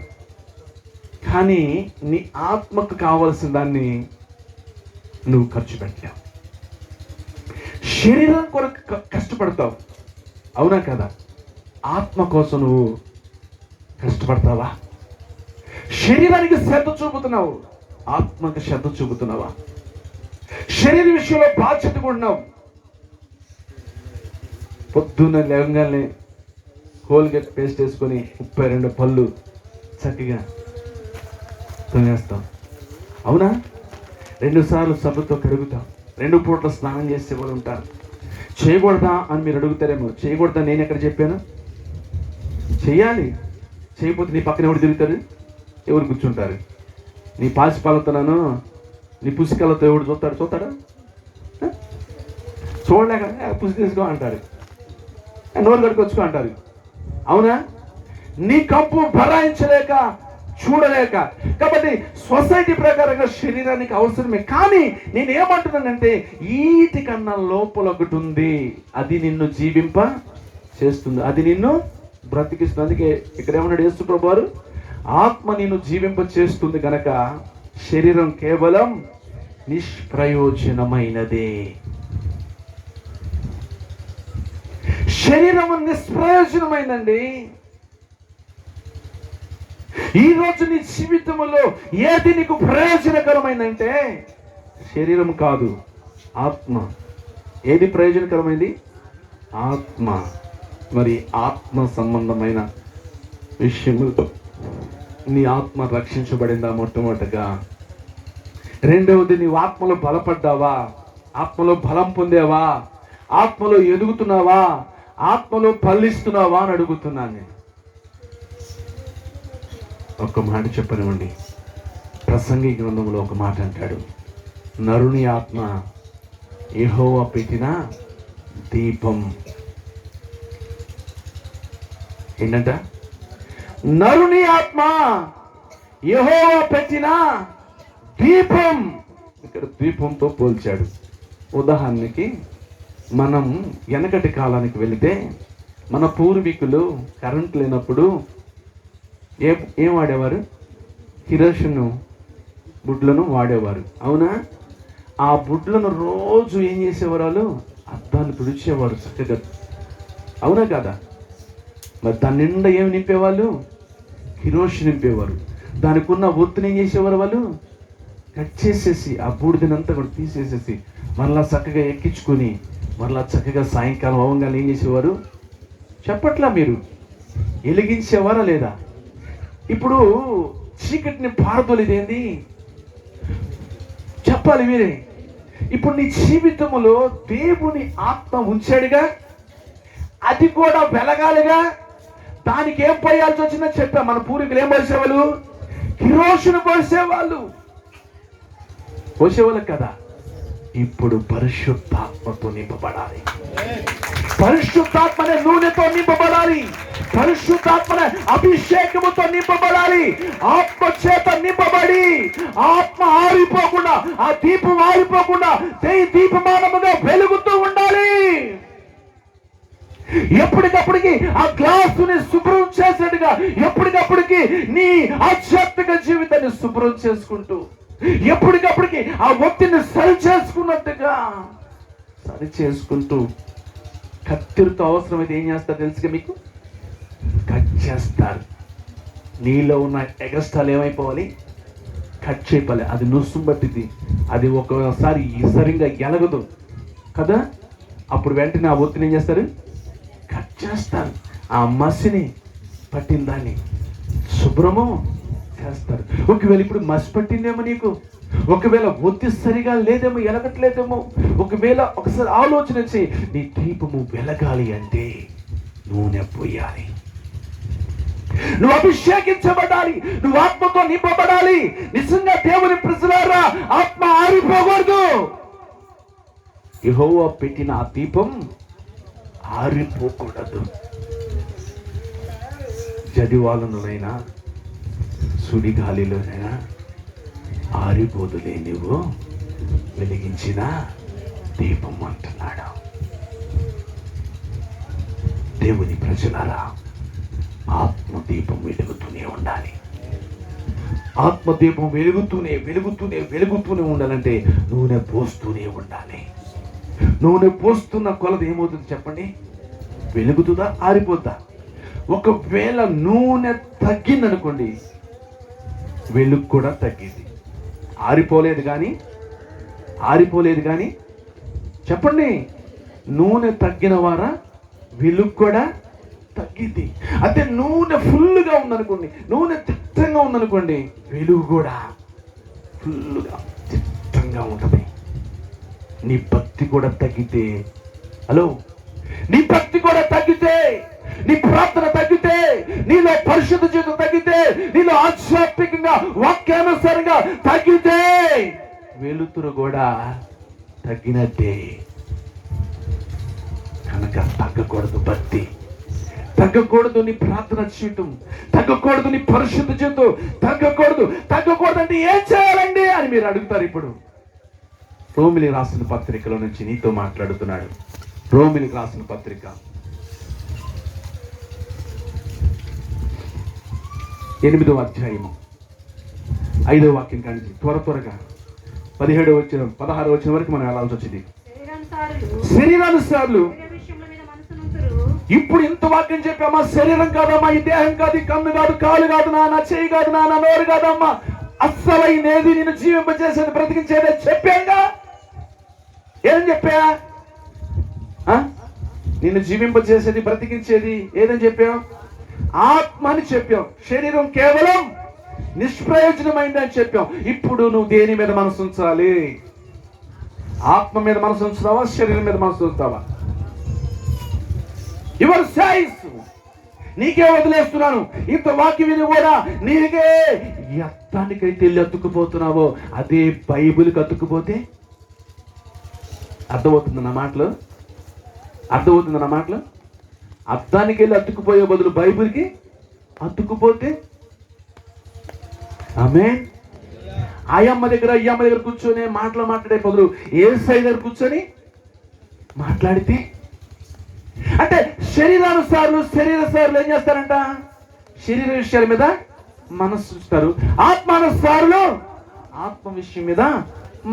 కానీ నీ ఆత్మకు కావాల్సిన దాన్ని నువ్వు ఖర్చు పెట్టలేవు. శరీరం కొరకు కష్టపడతావు, అవునా కదా? ఆత్మ కోసం నువ్వు కష్టపడతావా? శరీరానికి శ్రద్ధ చూపుతున్నావు, ఆత్మకు శ్రద్ధ చూపుతున్నావా? శరీర విషయంలో బాధ్యతగా ఉన్నావు. పొద్దున్న లేవగానే కోల్గేట్ పేస్ట్ వేసుకొని 32 పళ్ళు చక్కగా తొనేస్తాం, అవునా? 2 సార్లు సబ్బుతో కడుగుతాం, 2 పూట్ల స్నానం చేసే వాళ్ళు ఉంటారు. చేయకూడదా అని మీరు అడుగుతారేమో. చేయకూడదా నేను ఎక్కడ చెప్పాను? చెయ్యాలి. చేయకపోతే నీ పక్కన ఎవరు తిరుగుతారు? ఎవరు కూర్చుంటారు? నీ పాసిపాలతోనూ నీ పుస్తకాలతో ఎవడు చూస్తాడా? చూడలేక పుసి తీసుకో అంటారు, నోరు కడుకొచ్చుకో అంటారు, అవునా? నీ కంపు భరాయించలేక చూడలేక. కాబట్టి సొసైటీ ప్రకారంగా శరీరానికి అవసరమే. కానీ నేనేమంటున్నానంటే ఈటి కన్నా లోపల ఒకటి ఉంది, అది నిన్ను జీవింప చేస్తుంది, అది నిన్ను బ్రతికిస్తుంది. అందుకే ఇక్కడ ఏమన్నాడు యేసు ప్రభువు వారు? ఆత్మ నిన్ను జీవింప చేస్తుంది కనుక శరీరం కేవలం నిష్ప్రయోజనమైనదే. శరీరం నిష్ప్రయోజనమైందండి. ఈరోజు నీ జీవితంలో ఏది నీకు ప్రయోజనకరమైందంటే శరీరం కాదు, ఆత్మ. ఏది ప్రయోజనకరమైంది? ఆత్మ. మరి ఆత్మ సంబంధమైన విషయములతో నీ ఆత్మ రక్షించబడిందా? మొట్టమొదటిగా. రెండవది, నీవు ఆత్మలో బలపడ్డావా? ఆత్మలో బలం పొందావా? ఆత్మలో ఎదుగుతున్నావా? ఆత్మలో ఫలిస్తున్నావా అని అడుగుతున్నాను నేను. ఒక్క మాట చెప్పనివ్వండి. ప్రసంగి గ్రంథంలో ఒక మాట అంటాడు, నరుని ఆత్మ యెహోవా పెట్టిన దీపం. ఏంటంట? నరుని ఆత్మ యెహోవా పెట్టిన దీపం. ఇక్కడ దీపంతో పోల్చాడు. ఉదాహరణకి మనం వెనకటి కాలానికి వెళితే మన పూర్వీకులు కరెంట్ లేనప్పుడు ఏం వాడేవారు? కిరోసిన్ బుడ్లను వాడేవారు, అవునా? ఆ బుడ్లను రోజు ఏం చేసేవారు? వాళ్ళు అద్దాలు తుడిచేవారు చక్కగా, అవునా కదా? మరి దాని నిండా ఏమి నింపేవాళ్ళు? కిరోసిన్ నింపేవారు. దానికి ఉన్న ఒత్తిని ఏం చేసేవారు? వాళ్ళు కట్ చేసేసి ఆ బూడిదనంతా కూడా తీసేసేసి మరలా చక్కగా ఎక్కించుకొని మరలా చక్కగా సాయంకాలం అవ్వగానే ఏం చేసేవారు? చెప్పట్లా మీరు? వెలిగించేవారా లేదా? ఇప్పుడు చీకటిని పారదోలేదేంది? చెప్పాలి మీరే. ఇప్పుడు నీ జీవితంలో దేవుని ఆత్మ ఉంచాడుగా, అది కూడా వెలగాలిగా. దానికి ఏం పోయాల్సి వచ్చిందని చెప్పా. మన పూర్వీకులు ఏం పోసేవాళ్ళు? కిరోసిన్ పోసేవాళ్ళు కదా. ఇప్పుడు పరిశుద్ధాత్మతో నింపబడాలి. పరిశుద్ధాత్మనే నూనెతో నింపబడాలి. పరిశుద్ధాత్మనే అభిషేకముతో నింపబడాలి. ఆత్మ చేత నింపబడి ఆత్మ ఆరిపోకుండా, ఆ దీపం ఆరిపోకుండా దీపమానముగా వెలుగుతూ ఉండాలి. ఎప్పటికప్పటికి ఆ గ్లాసుని శుభ్రం చేసేట్టుగా ఎప్పటికప్పటికి నీ ఆధ్యాత్మిక జీవితాన్ని శుభ్రం చేసుకుంటూ ఎప్పటికప్పటికి ఆ ఒత్తిడిని సరి చేసుకుంటూ కత్తిరితో అవసరమైతే ఏం చేస్తారు తెలుసుగా మీకు? కట్ చేస్తారు. నీలో ఉన్న ఎగస్ట్రాలు ఏమైపోవాలి? కట్ చేయపాలి. అది నుస్సు బట్టిది, అది ఒకసారి సరిగ్గా ఎలగదు కదా. అప్పుడు వెంటనే ఆ ఒత్తిడిని ఏం చేస్తారు? కట్ చేస్తారు. ఆ మసిని పట్టిన దాన్ని శుభ్రము చేస్తారు. ఒకవేళ ఇప్పుడు మసి పట్టిందేమో నీకు, ఒకవేళ ఒత్తి సరిగా లేదేమో, ఎలగట్లేదేమో, ఒకవేళ ఒకసారి ఆలోచన చేయి. నీ దీపము వెలగాలి అంటే నూనె పోయాలి. నువ్వు అభిషేకించబడాలి, నువ్వు ఆత్మతో నింపబడాలి. నిజంగా దేవుని ప్రజలారా, ఆత్మ ఆరిపోకూడదు. యెహోవా పెట్టిన ఆ దీపం ఆరిపోకూడదు. జడివాలనులైనా సుడిగాలిలోనైనా ఆరిపోదులే నువ్వు వెలిగించిన దీపం అంటున్నాడు. దేవుని ప్రజలారా, ఆత్మదీపం వెలుగుతూనే ఉండాలి. ఆత్మదీపం వెలుగుతూనే ఉండాలంటే నూనె పోస్తూనే ఉండాలి. నూనె పోస్తున్న కొలది ఏమవుతుంది చెప్పండి? వెలుగుతుందా, ఆరిపోద్దా? ఒకవేళ నూనె తగ్గిందనుకోండి, వెలుగు కూడా తగ్గింది. ఆరిపోలేదు కానీ చెప్పండి, నూనె తగ్గిన వారా వెలుగు కూడా తగ్గింది. అంటే నూనె ఫుల్గా ఉందనుకోండి, నూనె తిట్టంగా ఉందనుకోండి, వెలుగు కూడా ఫుల్గా తిట్టంగా ఉంటుంది. నీ భక్తి కూడా తగ్గితే, హలో, నీ భక్తి కూడా తగ్గితే, నీ ప్రార్థన తగ్గితే, నీలో పరిశుద్ధ జీవితం తగ్గితే, నీలో ఆధ్యాత్మికంగా వాక్యానుసారంగా తగ్గితే, వెలుతురు కూడా తగ్గినట్టే. కనుక తగ్గకూడదు భక్తి, తగ్గకూడదు నీ ప్రార్థన జీవితం, తగ్గకూడదు నీ పరిశుద్ధ జీవితం, తగ్గకూడదు అంటే ఏం చేయాలండి అని మీరు అడుగుతారు. ఇప్పుడు రోమిలి రాసిన పత్రికలో నుంచి నీతో మాట్లాడుతున్నాడు. రోమిలికి రాసిన పత్రిక 8వ అధ్యాయము 5వ వాక్యం కానీ త్వరగా 17వ వచనం 16వ వచనం వరకు మనం వెళ్ళాల్సి వచ్చింది. శరీరానుసారులు ఇప్పుడు ఇంత వాక్యం చెప్పామా? శరీరం కాదమ్మా, ఈ దేహం కాదు, ఈ కన్ను కాదు, కాలు కాదు, నా చెయ్యి కాదు, నా నోరు కాదమ్మా, అస్సలైనది నిన్ను జీవింపజేసేది, బ్రతికించేది చెప్పాగా. ఏం చెప్పా? నిన్ను జీవింపజేసేది, బ్రతికించేది ఏదని చెప్పాం? ఆత్మ అని చెప్పాం. శరీరం కేవలం నిష్ప్రయోజనమైంది అని చెప్పాం. ఇప్పుడు నువ్వు దేని మీద మనసు ఉంచాలి? ఆత్మ మీద మనసు ఉంచుతావా, శరీరం మీద మనసు ఉంచుతావా? Your choice. నీకే వదిలేస్తున్నాను. ఇంత వాక్యం విని కూడా నీకే ఎత్తానికైతే వెళ్ళి అతుక్కుపోతున్నావో అదే బైబిల్కి అతుక్కుపోతే అర్థమవుతుంది నా మాటలు? అద్దానికి వెళ్ళి అతుక్కుపోయే బదులు బైబిల్కి అతుక్కుపోతే, ఆమేన్. ఈ అమ్మ దగ్గర కూర్చొని మాట్లాడే బదులు యేసయ్య దగ్గర కూర్చొని మాట్లాడితే, అంటే శరీరానుసారులు ఏం చేస్తారంట? శరీర విషయాల మీద మనసు చూస్తారు. ఆత్మానుసారులు ఆత్మ విషయం మీద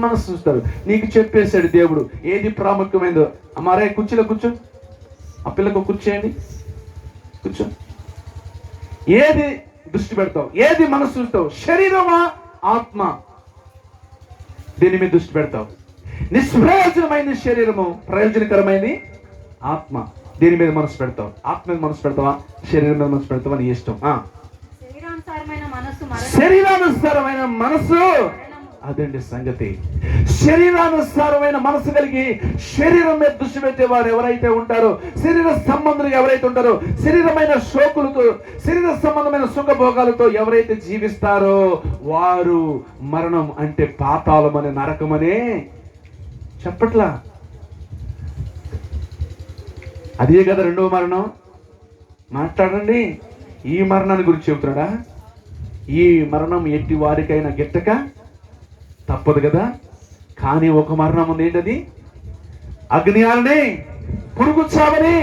మనసు చూస్తారు. నీకు చెప్పేశాడు దేవుడు ఏది ప్రాముఖ్యమైందో. అమ్మారే కుర్చీలో కూర్చో, ఆ పిల్లకు కూర్చోండి, కూర్చో. ఏది దృష్టి పెడతావు? ఏది మనసు చూస్తావు? శరీరమా, ఆత్మ? దీని మీద దృష్టి పెడతావు. నిష్ప్రయోజనమైంది శరీరము, ప్రయోజనకరమైంది ఆత్మ. దీని మీద మనసు పెడతావు. ఆత్మ మీద మనసు పెడతావా, శరీరం మీద మనసు పెడతావా? నీ ఇష్టం. శరీరానుసారమైన మనసు, అదండి సంగతి. శరీరానుసారమైన మనసు కలిగి శరీరం మీద దృష్టి పెట్టే వారు ఎవరైతే ఉంటారో, శరీర సంబంధులు ఎవరైతే ఉంటారో, శరీరమైన శోకులతో, శరీర సంబంధమైన సుఖభోగాలతో ఎవరైతే జీవిస్తారో వారు మరణం అంటే పాతాళం అనే నరకమనే చెప్పట్లా. అదే కదా రెండవ మరణం. మాట్లాడండి. ఈ మరణాన్ని గురించి చెబుతున్నాడా? ఈ మరణం ఎట్టి వారికైనా గిట్టక తప్పదు కదా. కానీ ఒక మరణం ఉంది. ఏంటది? అగ్నియాలని, పురుగు చావని,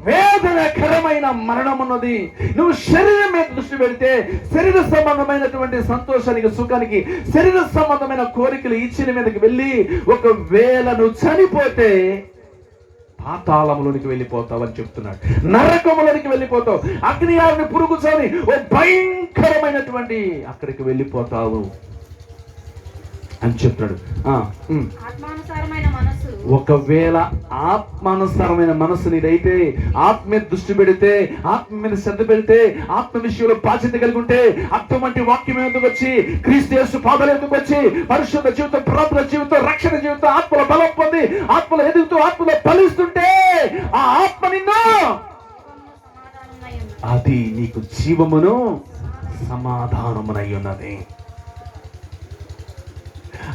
వేదనకరమైన మరణం ఉన్నది. నువ్వు శరీరం మీద దృష్టి పెడితే శరీర సంబంధమైనటువంటి సంతోషానికి, సుఖానికి, శరీర సంబంధమైన కోరికలు ఇచ్చిన మీదకి వెళ్ళి ఒకవేళ నువ్వు చనిపోతే పాతాళంలోనికి వెళ్ళిపోతావని చెప్తున్నాడు. నరకములోనికి వెళ్ళిపోతావు. అగ్నియాలని, పురుగు చావని ఓ భయంకరమైనటువంటి అక్కడికి వెళ్ళిపోతావు అని చెప్తాడు. ఒకవేళ ఆత్మానుసారమైన మనసు నీదైతే, ఆత్మ మీద దృష్టి పెడితే, ఆత్మ మీద శ్రద్ధ పెడితే, ఆత్మ విషయంలో బాధ్యత కలిగి ఉంటే, అటువంటి వాక్యం ఎందుకు వచ్చి, క్రీస్తు యేసు పాదాలు ఎందుకు వచ్చి, పరిశుద్ధ జీవితం, ప్రార్థన జీవితం, రక్షణ జీవితం, ఆత్మలో బలం పొంది, ఆత్మలో ఎదుగుతూ, ఆత్మలో ఫలిస్తుంటే ఆ ఆత్మ నిన్ను అది నీకు జీవమును సమాధానమునై ఉన్నది.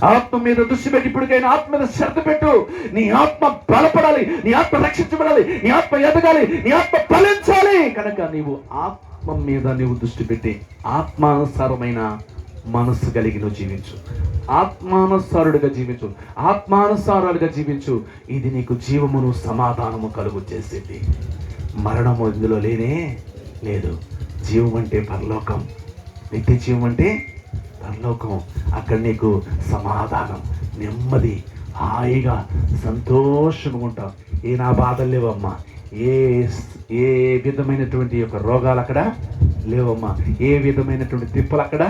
ఆత్మ మీద దృష్టి పెట్టి ఇప్పటికైనా ఆత్మ మీద శ్రద్ధ పెట్టు. నీ ఆత్మ బలపడాలి, నీ ఆత్మ రక్షించబడాలి, నీ ఆత్మ ఎదగాలి, నీ ఆత్మ ఫలించాలి. కనుక నీవు ఆత్మ మీద నీవు దృష్టి పెట్టి ఆత్మానుసారమైన మనస్సు కలిగి నువ్వు జీవించు, ఆత్మానుసారుడిగా జీవించు, ఆత్మానుసారాలుగా జీవించు. ఇది నీకు జీవమును సమాధానము కలుగు చేసేది. మరణము ఇందులో లేనే లేదు. జీవం అంటే పరలోకం, నిత్య జీవం అంటే పరలోకం. అక్కడ నీకు సమాధానం, నెమ్మది, హాయిగా సంతోషంగా ఉంటావు. ఏ నా బాధలు లేవమ్మా, ఏ విధమైనటువంటి యొక్క రోగాలు అక్కడ లేవమ్మా, ఏ విధమైనటువంటి తిప్పలు అక్కడ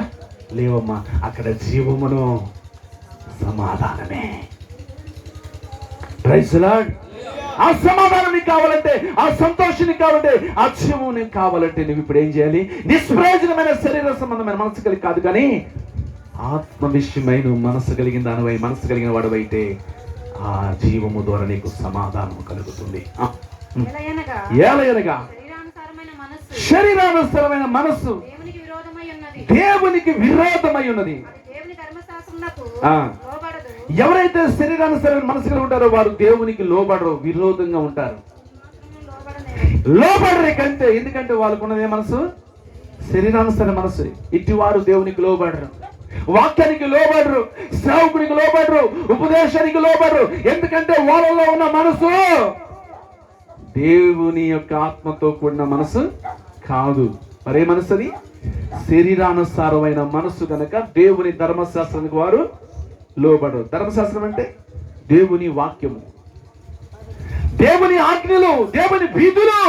లేవమ్మా. అక్కడ జీవమును సమాధానమే. Praise the Lord. ఆ సమాధానం నీకు కావాలంటే, ఆ సంతోషం నీకు కావాలంటే, ఆ జీవం నీకు కావాలంటే నువ్వు ఇప్పుడు ఏం చేయాలి? నిష్ప్రయోజనమైన శరీర సంబంధమైన మనసు కలిగి కాదు, కానీ ఆత్మ విషయమై నువ్వు మనసు కలిగిన దానివై, మనసు కలిగిన వాడివైతే ఆ జీవము ద్వారా నీకు సమాధానము కలుగుతుంది. ఏలయనగా శరీరానుసారమైన మనస్సు దేవునికి విరోధమై ఉన్నది. ఎవరైతే శరీరానుసారమైన మనసు కలిగి ఉంటారో వారు దేవునికి లోబడరు, విరోధంగా ఉంటారు. లోబడరు కంటే, ఎందుకంటే వాళ్ళకున్నదే మనసు శరీరానుసార మనసు. ఇటు వారు దేవునికి లోబడరు, వాక్యానికి లోబడరు, సేవకునికి లోబడరు, ఉపదేశానికి లోబడరు. ఎందుకంటే వాళ్ళలో ఉన్న మనసు దేవుని యొక్క ఆత్మతో కూడిన మనసు కాదు. మరే మనసు అది? శరీరానుసారమైన మనసు కనుక దేవుని ధర్మశాస్త్రానికి వారు లోబడరు. ధర్మశాస్త్రం అంటే దేవుని వాక్యము, దేవుని ఆజ్ఞలు, దేవుని విధులు,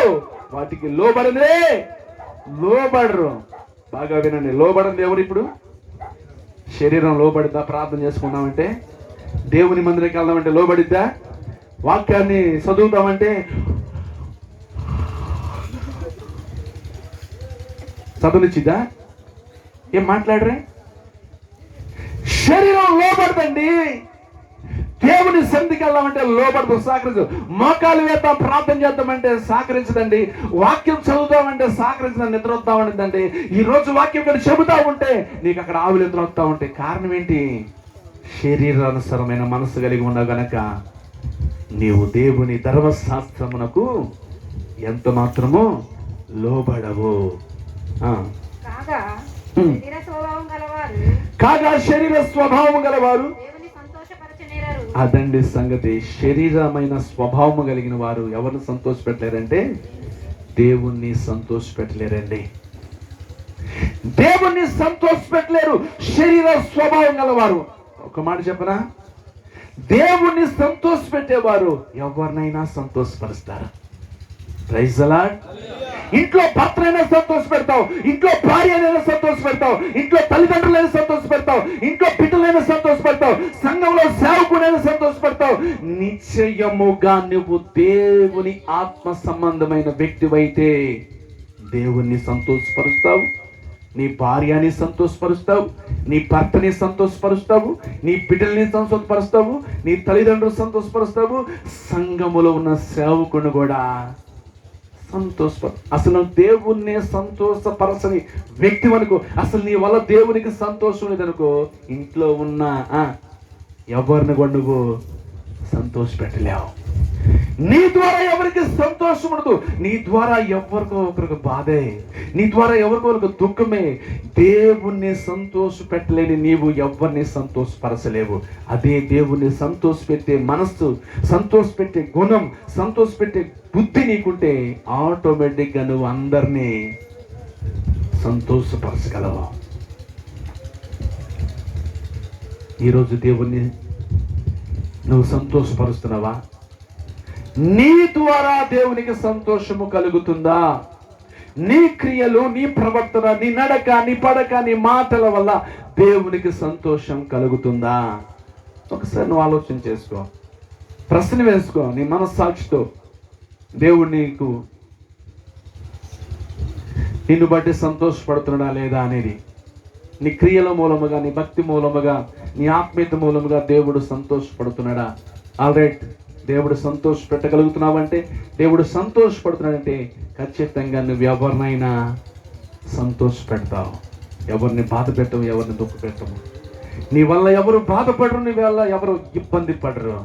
వాటికి లోబడరు. బాగా వినండి, లోబడంది ఎవరు? ఇప్పుడు శరీరం లోబడిద్దా? ప్రార్థన చేసుకున్నామంటే, దేవుని మందిరానికి వెళ్దామంటే లోబడిద్దా? వాక్యాన్ని చదువుతామంటే చదువునిచ్చిద్దా? ఏం మాట్లాడరే? శరీరం లోబడదండి. దేవుని సన్నిధికి వెళ్దామంటే లోబడదు, సహకరించదు. మోకాలు వేద్దాం, ప్రార్థన చేద్దామంటే సహకరించదండి. వాక్యం చదువుతామంటే సహకరించదండి, నిద్ర వస్తా ఉంటుందండి. ఈ రోజు వాక్యం ఇక్కడ చెబుతా ఉంటే నీకు అక్కడ ఆవులు నిద్ర వస్తా ఉంటాయి. కారణం ఏంటి? శరీరానుసారమైన మనసు కలిగి ఉన్నావు గనక నీవు దేవుని ధర్మశాస్త్రమునకు ఎంత మాత్రమో లోబడవు. కాగా శరీర స్వభావం గలవారు, అదండి సంగతి. శరీరమైన స్వభావం కలిగిన వారు ఎవరిని సంతోష పెట్టలేరంటే దేవుణ్ణి సంతోష పెట్టలేరండి. దేవుణ్ణి సంతోష పెట్టలేరు శరీర స్వభావం గలవారు. ఒక మాట చెప్పనా? దేవుణ్ణి సంతోష పెట్టేవారు ఎవరినైనా సంతోషపరుస్తారు. Praise the lord. ఇంట్లో భర్తనైనా సంతోష పెడతావు, ఇంట్లో భార్యనైనా సంతోష పెడతావు, ఇంట్లో తల్లిదండ్రులైనా సంతోష పెడతావు, ఇంట్లో బిడ్డలైనా సంతోష పెడతావు, సంఘంలో సేవకుడైనా సంతోష పెడతావు. నిశ్చయముగా నువ్వు దేవుని ఆత్మ సంబంధమైన వ్యక్తివైతే దేవుణ్ణి సంతోషపరుస్తావు, నీ భార్యని సంతోషపరుస్తావు, నీ భర్తని సంతోషపరుస్తావు, నీ బిడ్డల్ని సంతోషపరుస్తావు, నీ తల్లిదండ్రులు సంతోషపరుస్తావు, సంఘములో ఉన్న సేవకుని కూడా సంతోషపరు. అసలు దేవుణ్ణి సంతోషపరచని వ్యక్తి అనుకో, అసలు నీ వల్ల దేవునికి సంతోషం లేదనుకో, ఇంట్లో ఉన్న ఎవరిని కూడా నువ్వు సంతోష పెట్టలేవు. నీ ద్వారా ఎవరికి సంతోషం ఉండదు, నీ ద్వారా ఎవరికో ఒకరికి బాధే, నీ ద్వారా ఎవరికో ఒకరికి దుఃఖమే. దేవుణ్ణి సంతోష పెట్టలేని నీవు ఎవరిని సంతోషపరచలేవు. అదే దేవుణ్ణి సంతోష పెట్టే మనస్సు, సంతోష పెట్టే గుణం, సంతోష పెట్టే బుద్ధి నీకుంటే ఆటోమేటిక్గా నువ్వు అందరినీ సంతోషపరచగలవు. ఈరోజు దేవుణ్ణి నువ్వు సంతోషపరుస్తున్నావా? నీ ద్వారా దేవునికి సంతోషము కలుగుతుందా? నీ క్రియలు, నీ ప్రవర్తన, నీ నడక, నీ పడక, నీ మాటల వల్ల దేవునికి సంతోషం కలుగుతుందా? ఒకసారి నువ్వు ఆలోచన చేసుకో, ప్రశ్న వేసుకో నీ మనస్సాక్షితో. దేవుడు నిన్ను బట్టి సంతోషపడుతున్నాడా లేదా అనేది. నీ క్రియల మూలముగా, నీ భక్తి మూలముగా, నీ ఆత్మీయత మూలముగా దేవుడు సంతోషపడుతున్నాడా? ఆల్ రైట్, దేవుడు సంతోషపెట్టగలుగుతున్నావంటే, దేవుడు సంతోషపడుతున్నాడంటే ఖచ్చితంగా నువ్వు ఎవరినైనా సంతోషపెడతావు. ఎవరిని బాధ పెట్టవు, ఎవరిని దుఃఖ పెట్టవు. నీ వల్ల ఎవరు బాధపడరు, నీ వల్ల ఎవరు ఇబ్బంది పడరు.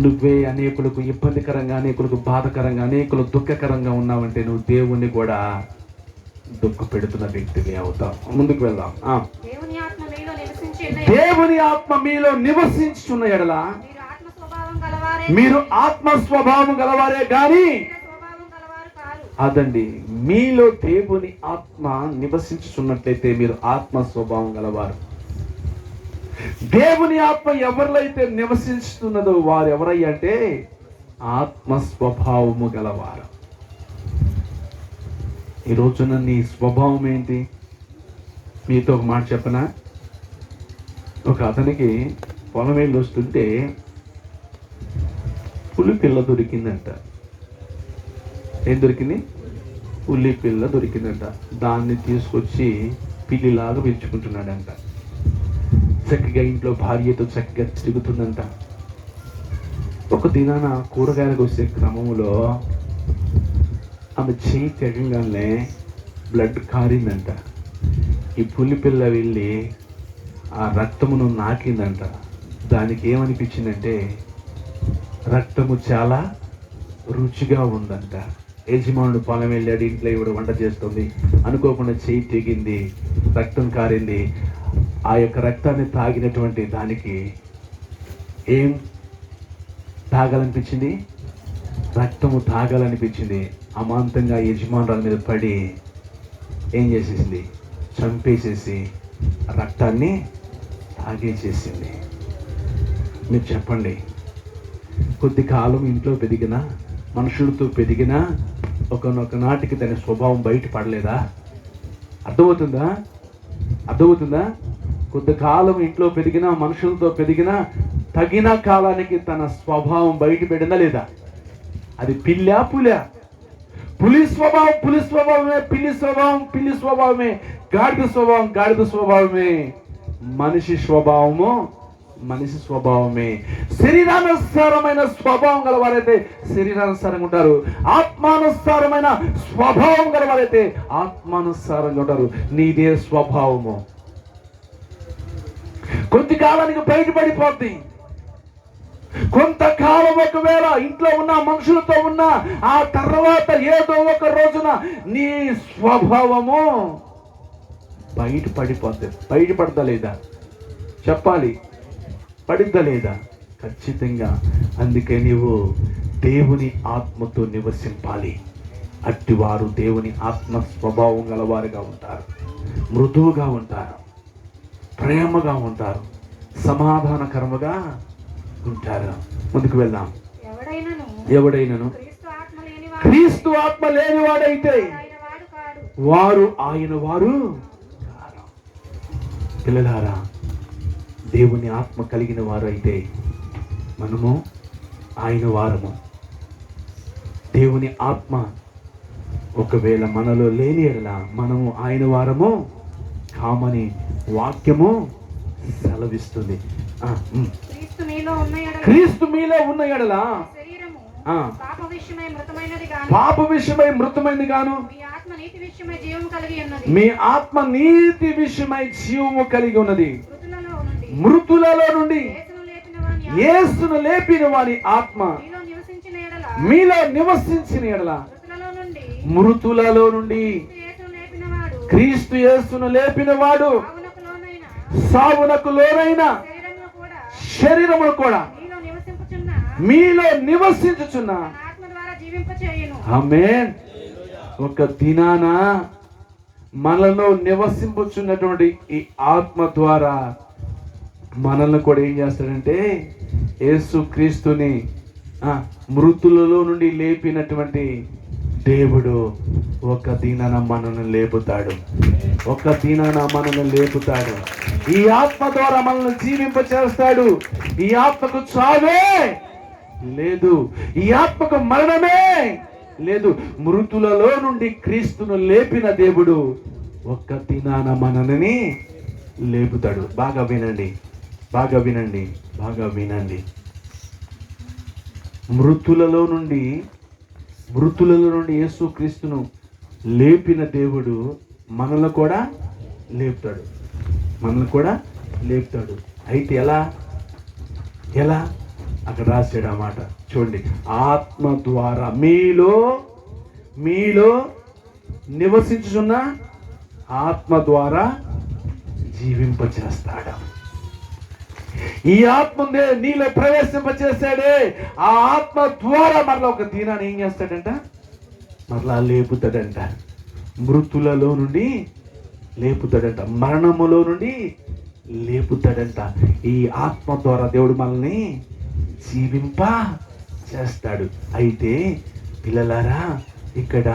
నువ్వే అనేకులకు ఇబ్బందికరంగా, అనేకులకు బాధకరంగా, అనేకులు దుఃఖకరంగా ఉన్నావంటే నువ్వు దేవుణ్ణి కూడా దుఃఖ పెడుతున్న వ్యక్తివి అవుతావు. ముందుకు వెళ్దాం. దేవుని ఆత్మ మీలో నివసించుచున్న ఎడల మీరు ఆత్మ స్వభావం గలవారే గాని, అదండి, మీలో దేవుని ఆత్మ నివసించుచున్నట్లయితే మీరు ఆత్మ స్వభావం గలవారు. దేవుని ఆత్మ ఎవరిలో అయితే నివసిస్తున్నదో వారు ఎవరయ్యా అంటే ఆత్మ స్వభావము గలవారు. ఈ రోజున నీ స్వభావం ఏంటి? మీతో ఒక మాట చెప్పనా? ఒక అతనికి పొలం వెళ్ళి వస్తుంటే పులి పిల్ల దొరికిందంట. ఏం దొరికింది? పులి పిల్ల దొరికిందంట. దాన్ని తీసుకొచ్చి పిల్లిలాగా పెంచుకుంటున్నాడంట. చక్కగా ఇంట్లో భార్యతో చక్కగా తిరుగుతుందంట. ఒక దినాన కూరగాయలకు వచ్చే క్రమంలో ఆమె చేయి తెగంగానే బ్లడ్ కారిందంట. ఈ పులి పిల్ల వెళ్ళి ఆ రక్తమును నాకిందంట. దానికి ఏమనిపించిందంటే రక్తము చాలా రుచిగా ఉందంట. యజమానుడు పొలం వెళ్ళాడు, ఇంట్లో ఇవిడ వంట చేస్తుంది, అనుకోకుండా చేయి తెగింది, రక్తం కారింది. ఆ యొక్క రక్తాన్ని తాగినటువంటి దానికి ఏం తాగాలనిపించింది? రక్తము తాగాలనిపించింది. అమాంతంగా యజమానురాల మీద పడి ఏం చేసేసింది? చంపేసేసి రక్తాన్ని తాగేసేసింది. మీరు చెప్పండి, కొద్ది కాలం ఇంట్లో పెరిగినా, మనుషులతో పెరిగినా ఒకనొక నాటికి తన స్వభావం బయట పడలేదా? అర్థమవుతుందా? కొద్ది కాలం ఇంట్లో పెరిగినా, మనుషులతో పెరిగినా తగిన కాలానికి తన స్వభావం బయట పెట్టిందా లేదా? అది పిల్లా పులా? పులి స్వభావం పులి స్వభావమే, పిల్లి స్వభావం పిల్లి స్వభావమే, గాడిద స్వభావం గాడిద స్వభావమే, మనిషి స్వభావము మనిషి స్వభావమే. శరీరానుసారమైన స్వభావం గలవారైతే శరీరానుసారంగా ఉంటారు, ఆత్మానుసారమైన స్వభావం గలవారైతే ఆత్మానుసారంగా ఉంటారు. నీదే స్వభావము కొద్ది కాలానికి బయటపడిపోద్ది. కొంతకాలం ఒకవేళ ఇంట్లో ఉన్న మనుషులతో ఉన్నా, ఆ తర్వాత ఏదో ఒక రోజున నీ స్వభావము బయటపడిపోద్ది. బయటపడతా లేదా? చెప్పాలి, పడిద్దా లేదా? ఖచ్చితంగా. అందుకే నీవు దేవుని ఆత్మతో నివసింపాలి. అట్టివారు దేవుని ఆత్మ స్వభావం గలవారుగా ఉంటారు, మృదువుగా ఉంటారు, ప్రేమగా ఉంటారు, సమాధానకరముగా ఉంటారు. ముందుకు వెళ్దాం. ఎవడైనను క్రీస్తు ఆత్మ లేనివాడైతే వారు ఆయన వారు కారు. పిల్లలారా, దేవుని ఆత్మ కలిగిన వారు అయితే మనము ఆయన వారము. దేవుని ఆత్మ ఒకవేళ మనలో లేని ఎడల మనము ఆయన వారము కామని వాక్యము సెలవిస్తుంది. క్రీస్తు మీలో ఉన్న ఎడల పాప విషయమై మృతమైనది గాను, మీ ఆత్మ నీతి విషయమై జీవము కలిగి ఉన్నది. మృతులలో నుండి యేసును లేపిన వారి ఆత్మ మీలో నివసించిన ఎడల, మృతులలో నుండి క్రీస్తు యేసును లేపిన వాడు సావునకు లోనైన శరీరమును కూడా మీలో నివసించుచున్న ఆమేన్. ఒక దినాన మనలో నివసింపుచున్నటువంటి ఈ ఆత్మ ద్వారా మనల్ని కూడా ఏం చేస్తాడంటే యేసు క్రీస్తుని మృతులలో నుండి లేపినటువంటి దేవుడు ఒక దినాన మనల్ని లేపుతాడు. ఒక దినాన మనల్ని లేపుతాడు. ఈ ఆత్మ ద్వారా మనల్ని జీవింప చేస్తాడు. ఈ ఆత్మకు చావే లేదు, ఈ ఆత్మకు మరణమే లేదు. మృతులలో నుండి క్రీస్తును లేపిన దేవుడు ఒక్క దినాన మనల్ని లేపుతాడు. బాగా వినండి, బాగా వినండి, బాగా వినండి. మృతులలో నుండి యేసుక్రీస్తును లేపిన దేవుడు మనల్ని కూడా లేపుతాడు. అయితే ఎలా అక్కడ రాశాడు ఆ మాట చూడండి. ఆత్మ ద్వారా మీలో నివసించుచున్న ఆత్మ ద్వారా జీవింపచేస్తాడు. ఈ ఆత్మ నీలో ప్రవేశింపచేస్తాడే, ఆ ఆత్మ ద్వారా మరలా ఒక దీనాన్ని ఏం చేస్తాడంట, మరలా లేపుతాడంట. మృతులలో నుండి లేపుతాడంట, మరణములో నుండి లేపుతాడంట. ఈ ఆత్మ ద్వారా దేవుడు మనల్ని జీవింప చేస్తాడు. అయితే పిల్లలారా, ఇక్కడ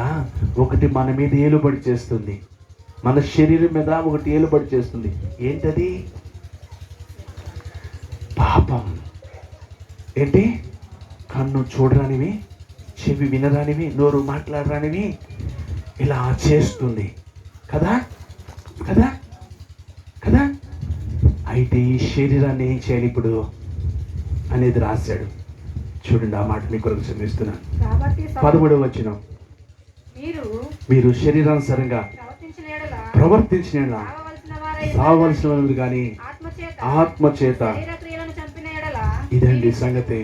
ఒకటి మన మీద ఏలుబడి చేస్తుంది, మన శరీరం మీద ఒకటి ఏలుబడి చేస్తుంది. ఏంటది? పాపం. ఏంటి? కన్ను చూడరానివి, చెవి వినరానివి, నోరు మాట్లాడరానివి ఇలా చేస్తుంది కదా. అయితే ఈ శరీరాన్ని ఏం చేయాలి ఇప్పుడు అనేది రాశాడు. చూడండి, ఆ మాట మీ కొరకు శ్రమిస్తున్నాను. 13వ వచనం, మీరు శరీరానుసారంగా ప్రవర్తించిన సావవలసిన వారు కానీ ఆత్మచేత. ఇదండి సంగతి.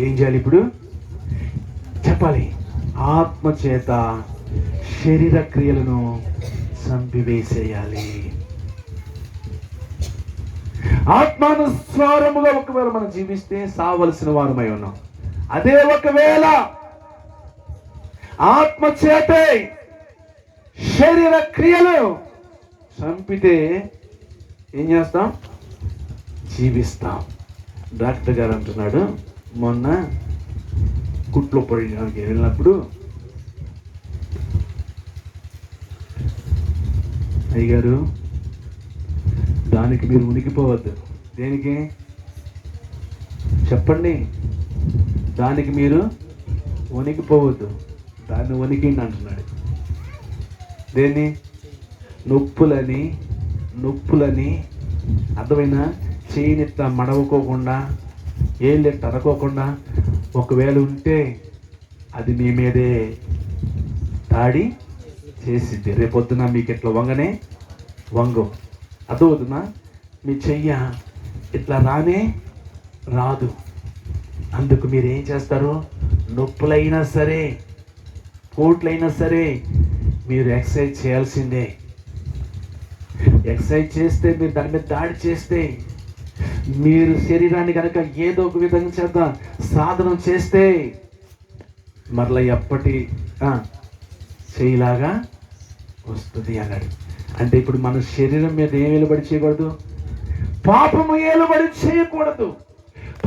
ఏం చేయాలి ఇప్పుడు చెప్పాలి. ఆత్మచేత శరీర క్రియలను చంపివేసేయాలి. ఆత్మానుసారముగా ఒకవేళ మనం జీవిస్తే సావలసిన వారమై ఉన్నాం. అదే ఒకవేళ ఆత్మచేతే శరీర క్రియలు చంపితే ఏం చేస్తాం? జీవిస్తాం. డాక్టర్ గారు అంటున్నాడు, మొన్న కుట్లో పడడానికి వెళ్ళినప్పుడు, అయ్యగారు దానికి మీరు ఉనికిపోవద్దు. దేనికి చెప్పండి? దానికి మీరు వణికిపోవద్దు, దాన్ని వణికిండి అంటున్నాడు. దేన్ని? నొప్పులని అర్థమైన చేయనిట్లా మడవుకోకుండా, ఏళ్ళెట్ట అరకోకుండా ఒకవేళ ఉంటే అది మీ మీదే దాడి చేసిద్ది. రేపొద్దున మీకు ఇట్లా వంగు అర్థమవుతుందా? మీ చెయ్య ఇట్లా రాదు. అందుకు మీరు ఏం చేస్తారు? నొప్పులైనా సరే, పోట్లైనా సరే మీరు ఎక్సర్సైజ్ చేయాల్సిందే. ఎక్సర్సైజ్ చేస్తే, మీరు దాని మీద దాడి చేస్తే, మీరు శరీరాన్ని కనుక ఏదో ఒక విధంగా చేత సాధనం చేస్తే మరలా ఎప్పటి చేయలాగా వస్తుంది అన్నాడు. అంటే ఇప్పుడు మన శరీరం మీద ఏం ఏలుబడి చేయకూడదు? పాపము ఏలుబడి చేయకూడదు.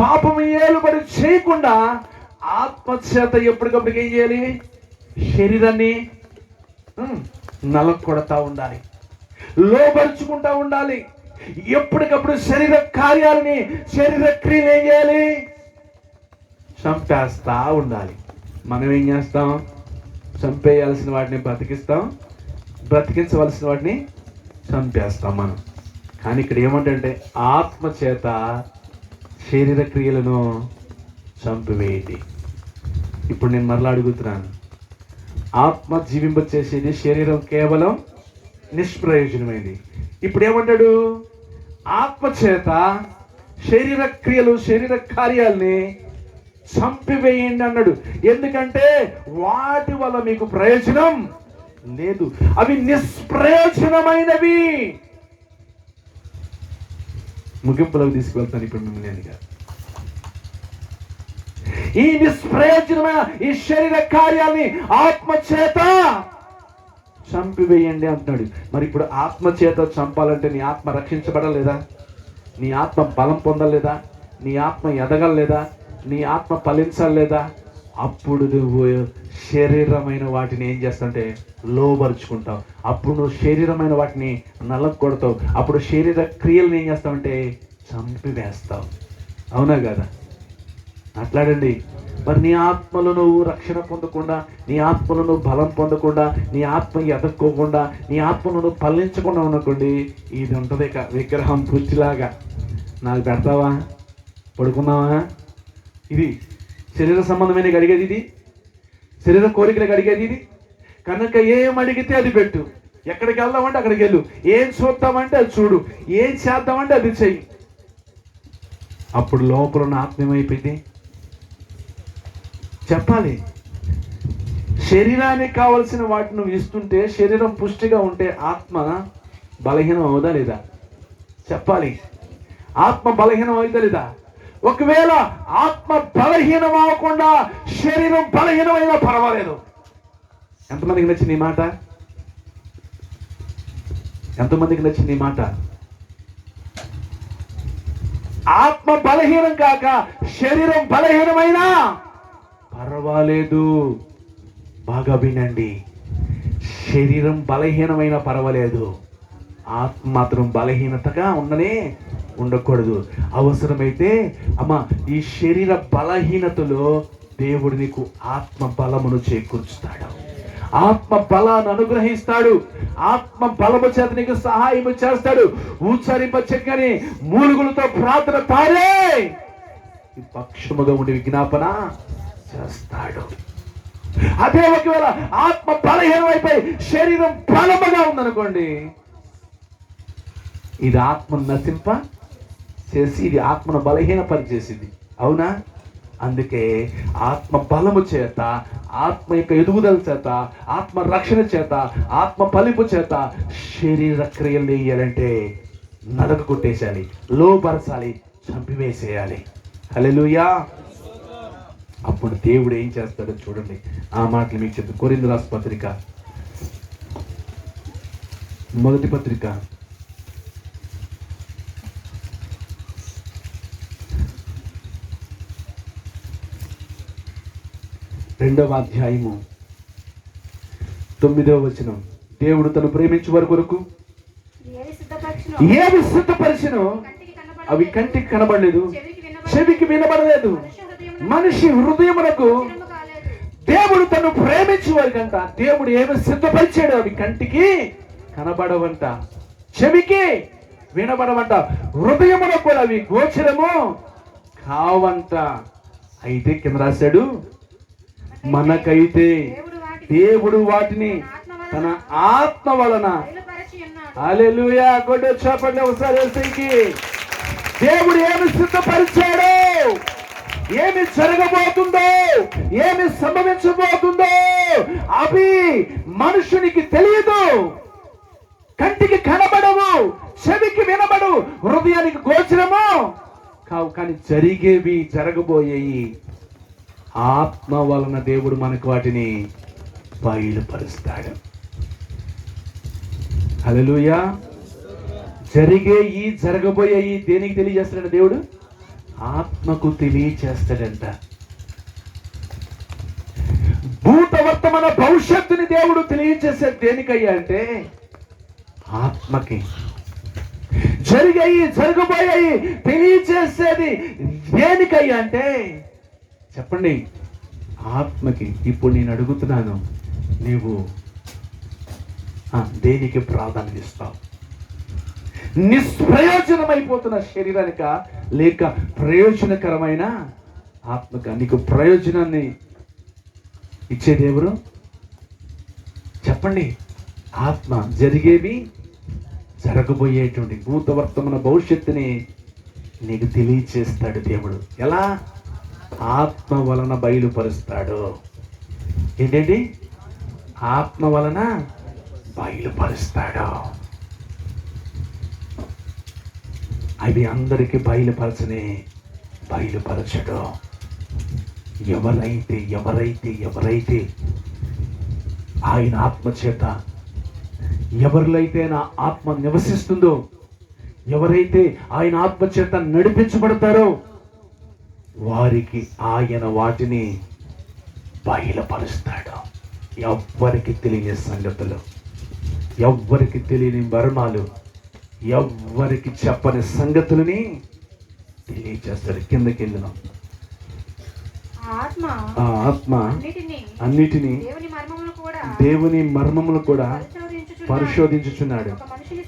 పాపము ఏలుబడి చేయకుండా ఆత్మచేత ఎప్పటికప్పుడు ఏం చేయాలి? శరీరాన్ని నలకొడతా ఉండాలి, లోపరుచుకుంటా ఉండాలి. ఎప్పటికప్పుడు శరీర కార్యాలని, శరీర క్రియలు ఏం చేయాలి? చంపేస్తా ఉండాలి. మనం ఏం చేస్తాం? చంపేయాల్సిన వాటిని బ్రతికిస్తాం, బ్రతికించవలసిన వాటిని చంపేస్తాం మనం. కానీ ఇక్కడ ఏమంటే ఆత్మచేత శరీర క్రియలను చంపివేయండి. ఇప్పుడు నేను మరలా అడుగుతున్నాను, ఆత్మ జీవింపచేసేది, శరీరం కేవలం నిష్ప్రయోజనమైంది. ఇప్పుడు ఏమంటాడు? ఆత్మచేత శరీర క్రియలు, శరీర కార్యాలని చంపివేయండి అన్నాడు. ఎందుకంటే వాటి వల్ల మీకు ప్రయోజనం లేదు, అవి నిష్ప్రయోజనమైనవి. ముగింపులోకి తీసుకువెళ్తాను ఇప్పుడు మిమ్మల్ని. ఈ నిష్ప్రయోజనమైన ఈ శరీర కార్యాన్ని ఆత్మచేత చంపివేయండి అంటున్నాడు. మరి ఇప్పుడు ఆత్మచేత చంపాలంటే నీ ఆత్మ రక్షించబడలేదా? నీ ఆత్మ బలం పొందలేదా? నీ ఆత్మ ఎదగలేదా? నీ ఆత్మ ఫలించలేదా? అప్పుడు నువ్వు శరీరమైన వాటిని ఏం చేస్తావంటే లోబరుచుకుంటావు. అప్పుడు నువ్వు శరీరమైన వాటిని నలగొడతావు. అప్పుడు శరీర క్రియలను ఏం చేస్తావంటే చంపివేస్తావు. అవునా కదా? మాట్లాడండి. మరి నీ ఆత్మలో నువ్వు రక్షణ పొందకుండా, నీ ఆత్మలో నువ్వు బలం పొందకుండా, నీ ఆత్మ ఎదక్కోకుండా, నీ ఆత్మను నువ్వు ఫలించకుండా ఉన్నకోండి, ఇది ఉంటుంది విగ్రహం పూర్తిలాగా. నాకు పెడతావా? పడుకున్నావా? ఇది శరీర సంబంధమైన అడిగేది ఇది, శరీర కోరికలకు అడిగేది ఇది. కనుక ఏం అడిగితే అది పెట్టు, ఎక్కడికి వెళ్దామంటే అక్కడికి వెళ్ళు, ఏం చూద్దామంటే అది చూడు, ఏం చేద్దామంటే అది చెయ్యి. అప్పుడు లోపల ఉన్న ఆత్మ ఏమైపోయింది చెప్పాలి. శరీరానికి కావలసిన వాటిని నువ్వు ఇస్తుంటే, శరీరం పుష్టిగా ఉంటే ఆత్మ బలహీనం అవుదా లేదా చెప్పాలి. ఆత్మ బలహీనం అవుదా లేదా? ఒకవేళ ఆత్మ బలహీనం అవ్వకుండా శరీరం బలహీనమైనా పర్వాలేదు. ఎంతమందికి నచ్చింది ఈ మాట? ఎంతమందికి నచ్చింది ఈ మాట? ఆత్మ బలహీనం కాక శరీరం బలహీనమైనా పర్వాలేదు. బాగా వినండి, శరీరం బలహీనమైనా పర్వాలేదు, ఆత్మ మాత్రం బలహీనతగా ఉండకూడదు. అవసరమైతే అమ్మ ఈ శరీర బలహీనతలో దేవుడు నీకు ఆత్మ బలమును చేకూర్చుతాడు, ఆత్మ బలాన్ని అనుగ్రహిస్తాడు, ఆత్మ బలము చేత నీకు సహాయము చేస్తాడు. ఉచ్చరింపచక్కని మూలుగులతో ప్రార్థన తారే పక్షముగా ఉండి విజ్ఞాపన చేస్తాడు. అదే ఒకవేళ ఆత్మ బలహీనమైపోయి శరీరం బలముగా ఉందనుకోండి, ఇది ఆత్మను నశింప చేసి ఇది ఆత్మను బలహీనపరిచేసింది. అవునా? అందుకే ఆత్మ బలము చేత, ఆత్మ యొక్క ఎదుగుదల చేత, ఆత్మ రక్షణ చేత, ఆత్మ ఫలింపు చేత శరీర క్రియలు వేయాలంటే నడక కొట్టేసేయాలి, లోపరచాలి, చంపివేసేయాలి. హల్లెలూయా. అప్పుడు దేవుడు ఏం చేస్తాడో చూడండి. ఆ మాటలు మీకు చెప్తాను. కొరింథీ రాసిన పత్రిక, మొదటి పత్రిక 2వ అధ్యాయము 9వ వచనం. దేవుడు తను ప్రేమించు వారి కొరకు ఏవి సిద్ధపరిచినో అవి కంటికి కనబడలేదు, చెవికి వినబడలేదు, మనిషి హృదయమునకు దేవుడు తను ప్రేమించు వారికంట దేవుడు ఏమి సిద్ధపరిచాడు అవి కంటికి కనబడవంట, చెవికి వినబడవంట, హృదయమునకు కూడా అవి గోచరము కావంట. అయితే కింద రాశాడు, మనకైతే దేవుడు వాటిని తన ఆత్మ వలన, హల్లెలూయా, కొట్టు చప్పట్లు ఒకసారి యేసుకి. దేవుడు ఏమి సిద్ధపరిచాడో, ఏమి జరగబోతుందో, ఏమి సంభవించబోతుందో అవి మనుషునికి తెలియదు, కంటికి కనబడవు, చెవికి వినబడు, హృదయానికి గోచరము కావు. కానీ జరిగేవి, జరగబోయేవి ఆత్మ వలన దేవుడు మనకు వాటిని బయలుపరుస్తాడు. హల్లెలూయా. జరగబోయేవి దేనికి తెలియజేస్తాడు దేవుడు? ఆత్మకు తెలియచేస్తాడంట. భూత వర్తమాన భవిష్యత్తుని దేవుడు తెలియచేసేది దేనికయ్యా అంటే ఆత్మకి. జరగబోయేవి తెలియచేసేది దేనికయ్యా అంటే చెప్పండి, ఆత్మకి. ఇప్పుడు నేను అడుగుతున్నాను, నీవు దేనికి ప్రాధాన్యత ఇస్తావు? నిష్ప్రయోజనమైపోతున్న శరీరానిక లేక ప్రయోజనకరమైన ఆత్మక? నీకు ప్రయోజనాన్ని ఇచ్చేది ఎవరు చెప్పండి? ఆత్మ. జరిగేవి, జరగబోయేటువంటి భూత వర్తమాన భవిష్యత్తుని నీకు తెలియచేస్తాడు దేవుడు. ఎలా? ఆత్మ వలన బయలుపరుస్తాడు. ఏంటండి? ఆత్మ వలన బయలుపరుస్తాడు. అవి అందరికీ బయలుపరచడు. ఎవరైతే ఆయన ఆత్మ చేత, ఎవరిలో అయితే నా ఆత్మ నివసిస్తుందో, ఎవరైతే ఆయన ఆత్మ చేత నడిపించబడతారో వారికి ఆయన వాటిని బయలుపరుస్తాడు. ఎవ్వరికి తెలియని సంగతులు, ఎవ్వరికి తెలియని మర్మాలు, ఎవ్వరికి చెప్పని సంగతులని తెలియచేస్తాడు. కిందకి వెళ్ళినాం. ఆ ఆత్మ అన్నిటినీ దేవుని మర్మములు కూడా పరిశోధించుచున్నాడు.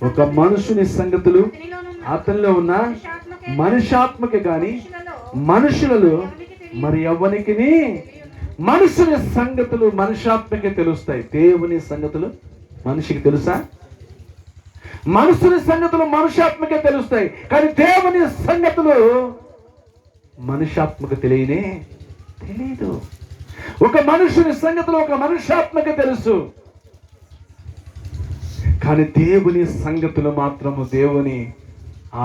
ఒక మనుషుని సంగతులు అతనిలో ఉన్న మనుష్యాత్మకి గాని మనుషులలో మరి ఎవ్వనికిని మనుషుని సంగతులు మనుషాత్మకే తెలుస్తాయి. దేవుని సంగతులు మనిషికి తెలుసా? మనుషుని సంగతులు మనుషాత్మకే తెలుస్తాయి, కానీ దేవుని సంగతులు మనుషాత్మక తెలియదు. ఒక మనుషుని సంగతులు ఒక మనుషాత్మక తెలుసు, కానీ దేవుని సంగతులు మాత్రము దేవుని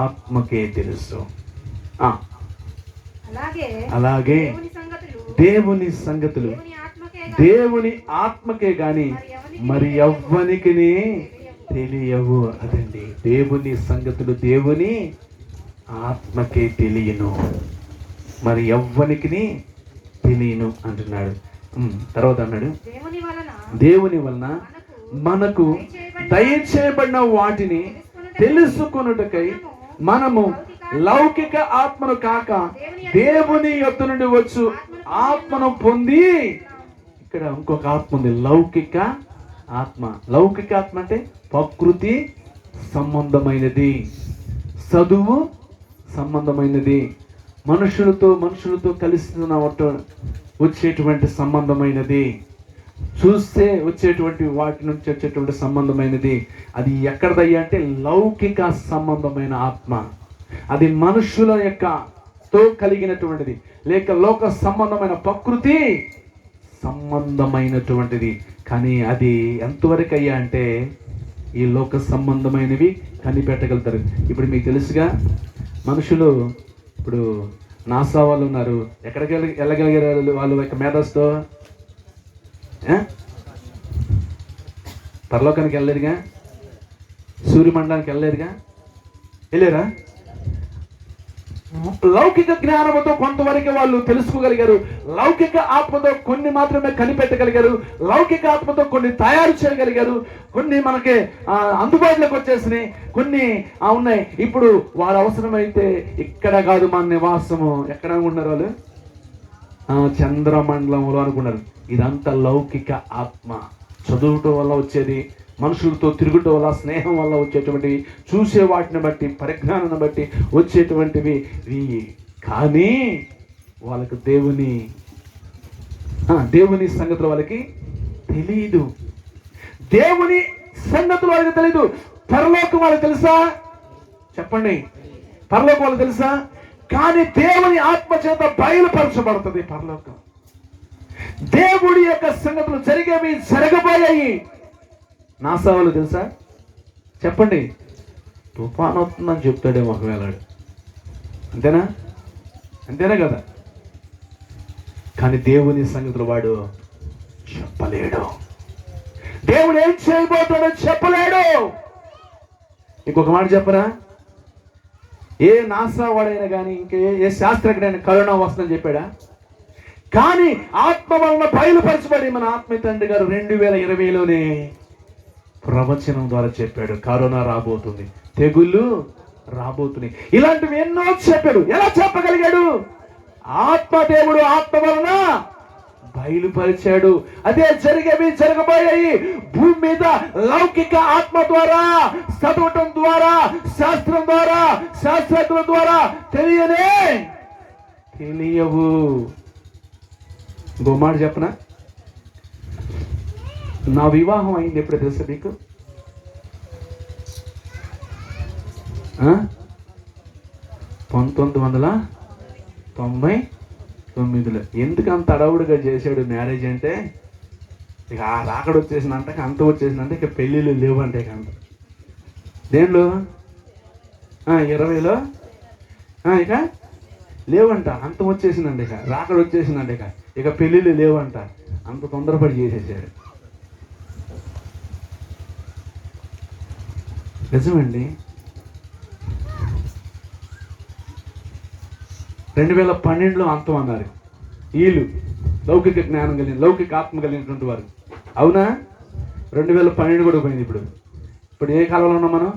ఆత్మకే తెలుసు. అలాగే దేవుని సంగతులు దేవుని ఆత్మకే గాని మరి ఎవ్వనికి తెలియవు. అదండి, దేవుని సంగతులు దేవుని ఆత్మకే తెలియను, మరి ఎవ్వనికి తెలియను అంటున్నాడు. తర్వాత అన్నాడు, దేవుని వలన మనకు దయచేయబడిన వాటిని తెలుసుకొనుటకై మనము లౌకిక ఆత్మను కాక దేవుని యొద్ద నుండి వచ్చు ఆత్మను పొంది, ఇక్కడ ఇంకొక ఆత్మ ఉంది, లౌకిక ఆత్మ. లౌకిక ఆత్మ అంటే ప్రకృతి సంబంధమైనది, చదువు సంబంధమైనది, మనుషులతో కలిసి వచ్చేటువంటి సంబంధమైనది, చూస్తే వచ్చేటువంటి వాటి నుంచి వచ్చేటువంటి సంబంధమైనది. అది ఎక్కడదయ్యా అంటే లౌకిక సంబంధమైన ఆత్మ. అది మనుషుల తో కలిగినటువంటిది, లేక లోక సంబంధమైన ప్రకృతి సంబంధమైనటువంటిది. కానీ అది ఎంతవరకు అయ్యా అంటే ఈ లోక సంబంధమైనవి కనిపెట్టగలుగుతారు. ఇప్పుడు మీకు తెలుసుగా, మనుషులు ఇప్పుడు నాసా వాళ్ళు ఉన్నారు, ఎక్కడికి వెళ్ళగలిగారు వాళ్ళు యొక్క మేధస్తో? పరలోకానికి వెళ్ళలేదుగా, సూర్యమండలానికి వెళ్ళలేదుగా, వెళ్ళారా? లౌకిక జ్ఞానంతో కొంతవరకు వాళ్ళు తెలుసుకోగలిగారు, లౌకిక ఆత్మతో కొన్ని మాత్రమే కనిపెట్టగలిగారు, లౌకిక ఆత్మతో కొన్ని తయారు చేయగలిగారు, కొన్ని మనకి అందుబాటులోకి వచ్చేసినాయి, కొన్ని ఉన్నాయి. ఇప్పుడు వాళ్ళ అవసరమైతే ఇక్కడ కాదు మన నివాసము, ఎక్కడ అనుకుంటున్నారు వాళ్ళు? చంద్రమండలంలో అనుకున్నారు. ఇదంతా లౌకిక ఆత్మ. చదువుటం వల్ల వచ్చేది, మనుషులతో తిరుగుటం వల్ల, స్నేహం వల్ల వచ్చేటువంటివి, చూసే వాటిని బట్టి, పరిజ్ఞానాన్ని బట్టి వచ్చేటువంటివి. కానీ వాళ్ళకి దేవుని సంగతులు వాళ్ళకి తెలియదు. దేవుని సంగతులు వాళ్ళకి తెలియదు. పరలోకం వాళ్ళకి తెలుసా? చెప్పండి, పరలోకం వాళ్ళకి తెలుసా? కానీ దేవుని ఆత్మ చేత బయలుపరచబడుతుంది పరలోకం. దేవుడి యొక్క సంగతులు జరిగేవి, జరగబోయాయి. నాసా వాళ్ళు తెలుసా? చెప్పండి, తుఫాన్ అవుతుందని చెప్తాడేమో ఒకవేళ. అంతేనా కదా? కానీ దేవుని సంగతులు వాడు చెప్పలేడు. దేవుడు ఏం చేయబోతాడో చెప్పలేడు. ఇంకొక మాట చెప్పరా, ఏ నాసా వాడైనా కానీ ఏ శాస్త్రజ్ఞుడైనా కరోనా వస్తుందని చెప్పాడా? కానీ ఆత్మ వలన బయలుపరచబడి మన ఆత్మ తండ్రి గారు 2020లోనే ప్రవచనం ద్వారా చెప్పాడు, కరోనా రాబోతుంది, తెగుళ్ళు రాబోతున్నాయి, ఇలాంటివి ఎన్నో చెప్పాడు. ఎలా చెప్పగలిగాడు? ఆత్మదేవుడు ఆత్మ వలన బయలుపరిచాడు. అదే జరగబోయాయి. భూమి మీద లౌకిక ఆత్మ ద్వారా, చదవటం ద్వారా, శాస్త్రం ద్వారా, శాస్త్రజ్ఞుల ద్వారా తెలియవు. ఇంకో మాట చెప్పనా, నా వివాహం అయింది ఎప్పుడో తెలుసా మీకు? 1999లో. ఎందుకు అంత అడవుడుగా చేశాడు మ్యారేజ్ అంటే, ఇక రాకడ వచ్చేసిందంట, అంత వచ్చేసిందంటే ఇక పెళ్ళిళ్ళు లేవు అంటే. ఇక అంత దేంట్లో 20లో ఇక లేవంట, అంత వచ్చేసిందండి, ఇక రాకడ వచ్చేసిందంట, ఇక పెళ్ళిళ్ళు లేవంట. అంత తొందరపడి చేసేసాడు. నిజమండి. 2012లో అంతం అన్నారు వీళ్ళు, లౌకిక జ్ఞానం కలిగిన, లౌకిక ఆత్మ కలిగినటువంటి వారు. అవునా? 2012 కూడా పోయింది. ఇప్పుడు ఏ కాలంలో ఉన్నాం మనం?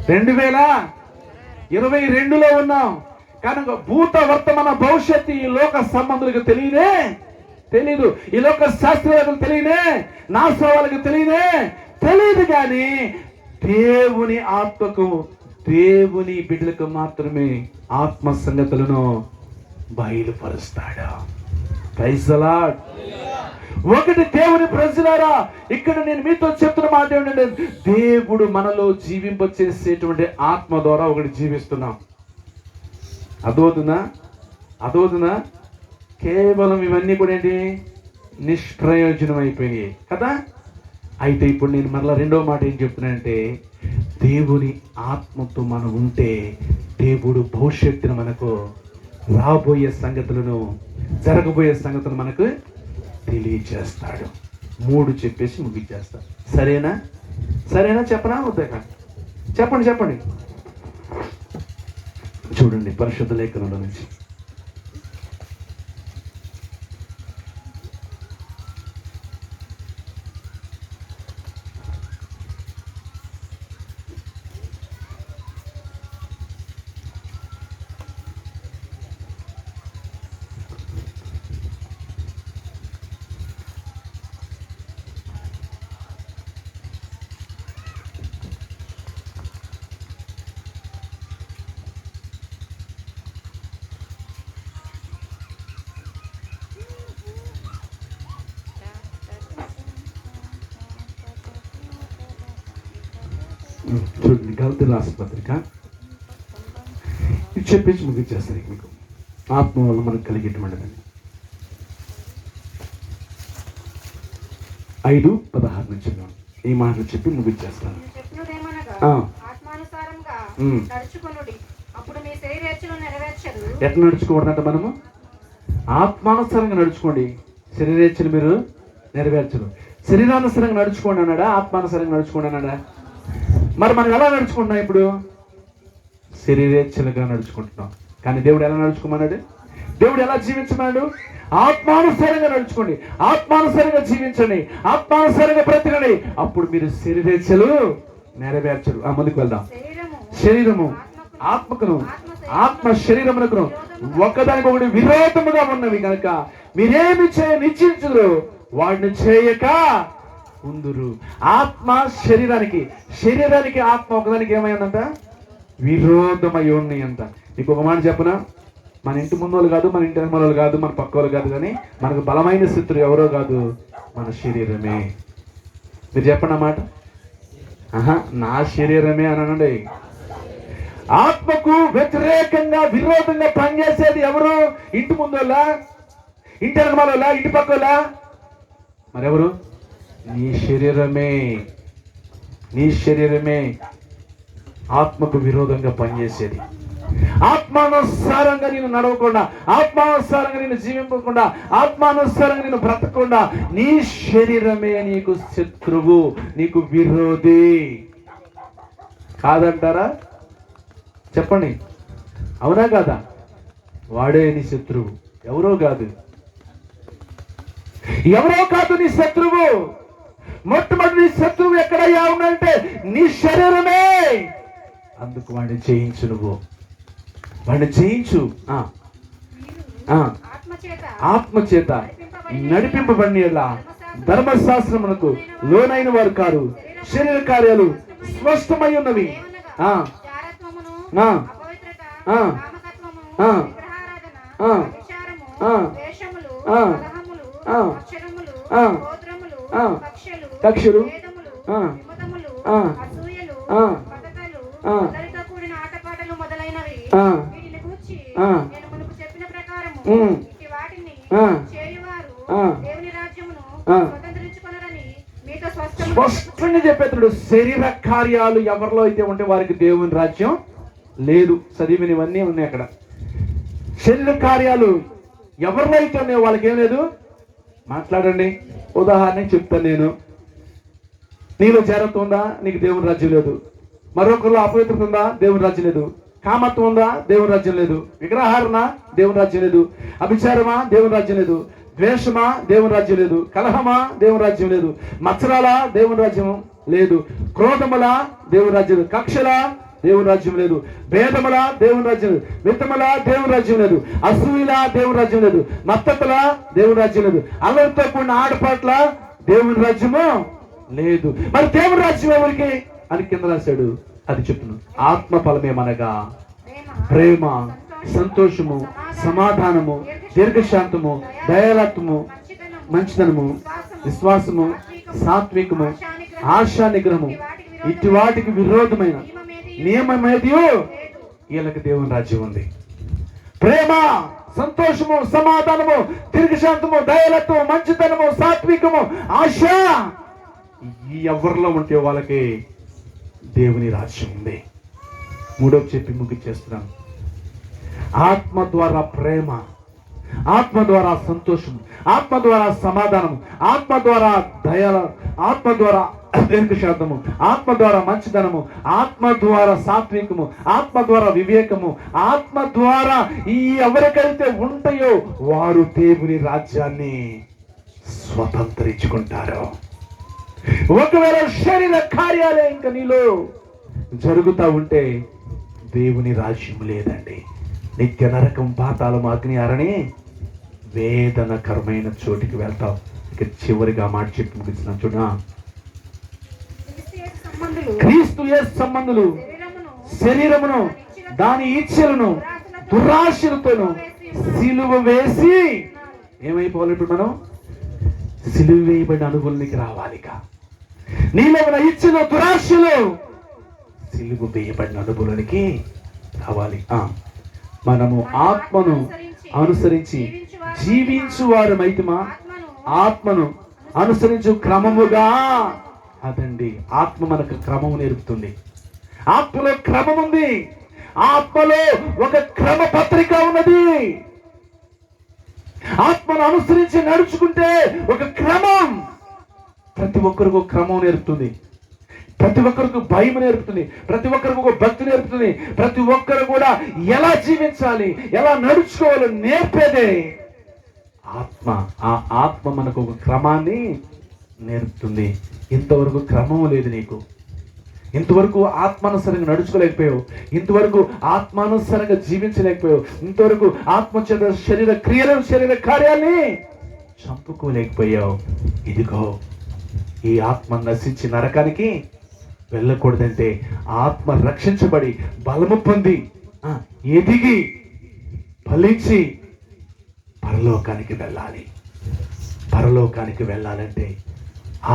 2022లో ఉన్నాం. కనుక భూత వర్తమాన భవిష్యత్తు ఈ లోక సంబంధులకు తెలీదు. ఈ లోక శాస్త్రాలకు నాసా వాళ్ళకి తెలియదు. కానీ దేవుని ఆత్మకు, దేవుని బిడ్డలకు మాత్రమే ఆత్మ సంగతులను బయలుపరుస్తాడు. Praise the lord. ఒకటి దేవుని ప్రజలారా, ఇక్కడ నేను మీతో చెప్తున్న మాట ఏంటంటే, దేవుడు మనలో జీవింపచేసేటువంటి ఆత్మ ద్వారా ఒకటి జీవిస్తున్నాం. అర్థమవుతుందా? కేవలం ఇవన్నీ కూడా ఏంటి, నిష్ప్రయోజనం అయిపోయినాయి కదా. అయితే ఇప్పుడు నేను మరలా రెండవ మాట ఏం చెప్తున్నానంటే, దేవుని ఆత్మతో మనం ఉంటే దేవుడు భవిష్యత్తును మనకు, రాబోయే సంగతులను, జరగబోయే సంగతులను మనకు తెలియచేస్తాడు. 3 చెప్పేసి ముగించేస్తాడు. సరేనా చెప్పనా వద్దా? చెప్పండి. చూడండి పరిశుద్ధ లేఖనంలో నుంచి చూడండి, గలతీయులకు రాసిన పత్రిక ఇది చెప్పేసి ముగించేస్తారు. మీకు ఆత్మ వల్ల మనకు కలిగేటువంటిదని 5:16 నుంచి ఈ మాటలు చెప్పి ముగించేస్తాను. ఎట్లా నడుచుకోవడంటే, మనము ఆత్మానుసారంగా నడుచుకోండి, శరీరేచ్ఛలు మీరు నెరవేర్చరు. శరీరానుసారంగా నడుచుకోండి అన్నాడా, ఆత్మానుసారంగా నడుచుకోండి అన్నాడా? మరి మనం ఎలా నడుచుకుంటున్నాం? ఇప్పుడు శరీరేచ్ఛలుగా నడుచుకుంటున్నాం. కానీ దేవుడు ఎలా నడుచుకోమన్నాడు? దేవుడు ఎలా జీవించమన్నాడు? ఆత్మానుసారంగా నడుచుకోండి, ఆత్మానుసారంగా జీవించండి, ఆత్మానుసారంగా బ్రతకండి. అప్పుడు మీరు శరీరేచ్ఛలు నెరవేర్చరు. ముందుకు వెళ్దాం. శరీరము ఆత్మకును, ఆత్మ శరీరమునకును ఒకదానికొకటి విరోధముగా ఉన్నవి కనుక మీరేమి నిశ్చయించుదురు వాడిని చేయక ఉందురు. ఆత్మ శరీరానికి ఆత్మ ఒకదానికి ఏమైందంట? విరోధమై ఉన్నాయి అంట. నీకు ఒక మాట చెప్పనా, మన ఇంటి ముందు వాళ్ళు కాదు, మన ఇంటి వాళ్ళు కాదు, మన పక్క వాళ్ళు కాదు, కానీ మనకు బలమైన శత్రువు ఎవరో కాదు, మన శరీరమే. మీరు చెప్పండి అన్నమాట. నా శరీరమే అని అనండి. ఆత్మకు వ్యతిరేకంగా విరోధంగా పనిచేసేది ఎవరు? ఇంటి ముందు వాళ్ళ, ఇంటి వెనకమాల వాళ్ళ, ఇంటి పక్క వాళ్ళ? మరెవరు? నీ శరీరమే ఆత్మకు విరోధంగా పనిచేసేది. ఆత్మానుసారంగా నేను నడవకుండా, ఆత్మానుసారంగా నేను జీవింపకుండా, ఆత్మానుసారంగా నేను బ్రతకకుండా నీ శరీరమే నీకు శత్రువు, నీకు విరోధి. కాదంటారా? చెప్పండి, అవునా కాదా? వాడే నీ శత్రువు, ఎవరో కాదు నీ శత్రువు. మొట్టమొదటి నీ శత్రువు ఎక్కడయ్యా ఉందంటే నీ శరీరమే. అందుకు వాడిని చేయించు, వాడిని చేయించు. ఆత్మచేత నడిపింపబడినలా ధర్మశాస్త్రమునకు లోనైన వారు కారు. శరీర కార్యాలు స్పష్టమై ఉన్నవి. కక్షలు, స్పష్టంగా చెప్పేస్తాడు. శరీర కార్యాలు ఎవరిలో అయితే ఉంటే వారికి దేవుని రాజ్యం లేదు. చదివినవన్నీ ఉన్నాయి అక్కడ. శరీర కార్యాలు ఎవరిలో అయితే ఉన్నాయో వాళ్ళకి ఏం లేదు. మాట్లాడండి. ఉదాహరణకి చెప్తాను నేను. నీలో జాగ్రత్త ఉందా? నీకు దేవుని రాజ్యం లేదు. మరొకరిలో అపవిత్రత ఉందా? దేవుని రాజ్యం లేదు. కామత్వం ఉందా? దేవుని రాజ్యం లేదు. విగ్రహారణ? దేవుని రాజ్యం లేదు. అభిచారమా? దేవుని రాజ్యం లేదు. ద్వేషమా? దేవుని రాజ్యం లేదు. కలహమా? దేవుని రాజ్యం లేదు. మత్సరాలా? దేవుని రాజ్యం లేదు. క్రోధములా? దేవుని రాజ్యం లేదు. కక్షలా? దేవుని రాజ్యం లేదు. భేదములా? దేవుని రాజ్యం లేదు. మిత్తములా? దేవుని రాజ్యం లేదు. అసూయలా? దేవుని రాజ్యం లేదు. మత్తతలా? దేవుని రాజ్యం లేదు. అల్లరితో కూడిన ఆడపాట్ల? దేవుని రాజ్యము లేదు. మరి దేవుని రాజ్యం ఎవరికి అని కింద రాశాడు. అది చెప్తున్నాను. ఆత్మ ఫలమేమనగా ప్రేమ, సంతోషము, సమాధానము, దీర్ఘశాంతము, దయాలత్వము, మంచితనము, విశ్వాసము, సాత్వికము, ఆశా నిగ్రహము, ఇటు వాటికి విరోధమైన నియమమేది వీళ్ళకి దేవుని రాజ్యం ఉంది. ప్రేమ, సంతోషము, సమాధానము, దీర్ఘశాంతము, దయాలత్వము, మంచితనము, సాత్వికము, ఆశ, ఈ ఎవరిలో ఉంటే వాళ్ళకి దేవుని రాజ్యం ఉంది. మూడోది చెప్పి ముగిచ్చేస్తున్నాను. ఆత్మ ద్వారా ప్రేమ, ఆత్మ ద్వారా సంతోషం, ఆత్మ ద్వారా సమాధానం, ఆత్మ ద్వారా దయ, ఆత్మ ద్వారా దీర్ఘశాంతము, ఆత్మ ద్వారా మంచితనము, ఆత్మ ద్వారా సాత్వికము, ఆత్మ ద్వారా వివేకము, ఆత్మ ద్వారా ఈ ఎవరికైతే ఉంటాయో వారు దేవుని రాజ్యాన్ని స్వతంత్రించుకుంటారు. ఒకవేళ శరీర కార్యాలే ఇంకా నీలో జరుగుతూ ఉంటే దేవుని రాజ్యం లేదండి. నిత్య నరకం, పాతాళం, అగ్ని, అరణి, వేదనకరమైన చోటికి వెళ్తావు. ఇక చివరిగా మాట చెప్పి ముగిస్తున్నాను చూడ. క్రీస్తు యేసు సంబంధులు శరీరమును దాని ఇచ్చలను దురాశలతోను సిలువ వేసి ఏమైపోవాలి? ఇప్పుడు మనం సిలువ వేయబడిన అనుభవానికి రావాలిగా. నీలో ఉన్న ఇచ్చలు, దురాశలు సిలువ వేయబడిన అనుభవానికి రావాలి. మనము ఆత్మను అనుసరించి జీవించు వారమైతమా, ఆత్మను అనుసరించు క్రమముగా, అదండి ఆత్మ మనకు క్రమము నేర్పుతుంది. ఆత్మలో క్రమం ఉంది. ఆత్మలో ఒక క్రమ పత్రిక ఉన్నది. ఆత్మను అనుసరించి నడుచుకుంటే ఒక క్రమం, ప్రతి ఒక్కరికి ఒక క్రమం నేర్పుతుంది. ప్రతి ఒక్కరికి భయం నేర్పుతుంది. ప్రతి ఒక్కరికి ఒక భక్తి నేర్పుతుంది. ప్రతి ఒక్కరు కూడా ఎలా జీవించాలి, ఎలా నడుచుకోవాలో నేర్పేదే ఆత్మ. ఆ ఆత్మ మనకు ఒక క్రమాన్ని నేర్పుతుంది. ఇంతవరకు క్రమం లేదు నీకు. ఇంతవరకు ఆత్మానుసరంగా నడుచుకోలేకపోయావు. ఇంతవరకు ఆత్మానుసరంగా జీవించలేకపోయావు. ఇంతవరకు ఆత్మ చేత శరీర క్రియలను, శరీర కార్యాలని చంపుకోలేకపోయావు. ఇదిగో ఈ ఆత్మ నశించి నరకానికి వెళ్ళకూడదంటే ఆత్మ రక్షించబడి బలము పొంది ఎదిగి ఫలించి పరలోకానికి వెళ్ళాలి. పరలోకానికి వెళ్ళాలంటే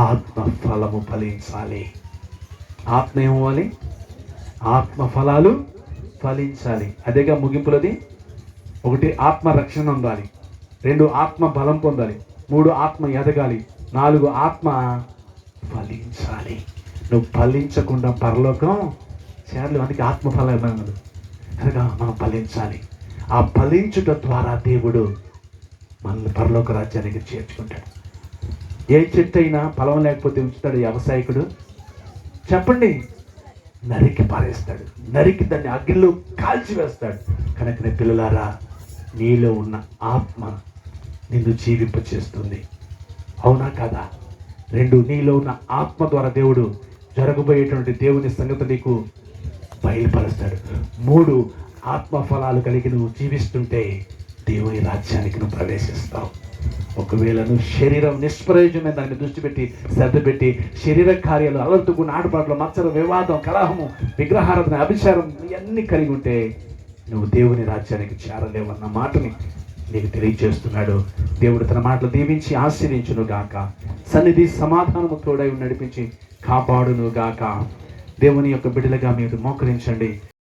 ఆత్మ ఫలము ఫలించాలి. ఆత్మ ఏమవ్వాలి? ఆత్మ ఫలాలు ఫలించాలి. అదేగా ముగింపులది. 1 ఆత్మ రక్షణ ఉండాలి. 2 ఆత్మ బలం పొందాలి. 3 ఆత్మ ఎదగాలి. 4 ఆత్మ ఫలించాలి. నువ్వు ఫలించకుండా పరలోకం చేరలు. అందుకే ఆత్మ ఫలం ఇవ్వగలదు కనుక మనం ఫలించాలి. ఆ ఫలించుట ద్వారా దేవుడు మనల్ని పరలోక రాజ్యానికి చేర్చుకుంటాడు. ఏ చెట్టు అయినా ఫలం లేకపోతే ఉంచుతాడు వ్యవసాయకుడు? చెప్పండి. నరికి పారేస్తాడు. నరికి దాన్ని అగ్నిలో కాల్చివేస్తాడు. కనుకనే పిల్లలారా, నీలో ఉన్న ఆత్మ నిన్ను జీవింప చేస్తుంది. అవునా కదా? 2 నీలో ఉన్న ఆత్మ ద్వారా దేవుడు జరగబోయేటువంటి దేవుని సంగతి నీకు బయలుపరుస్తాడు. 3 ఆత్మ ఫలాలు కలిగి నువ్వు జీవిస్తుంటే దేవుని రాజ్యానికి నువ్వు ప్రవేశిస్తావు. ఒకవేళ నువ్వు శరీరం నిష్ప్రయోజనమైన దాన్ని దృష్టి పెట్టి శ్రద్ధ పెట్టి శరీర కార్యాలు, అలర్తుకు, నాటుబాట్లు, మత్సర, వివాదం, కలహము, విగ్రహారాధన, అభిచారం ఇవన్నీ కలిగి ఉంటే నువ్వు దేవుని రాజ్యానికి చేరలేవన్న మాటని నీకు తెలియజేస్తున్నాడు. దేవుడు తన మాటలు దీవించి ఆశీర్వించును గాక. సన్నిధి సమాధానము తోడై నడిపించి కాపాడును గాక. దేవుని యొక్క బిడ్డలుగా మీరు మోకరించండి.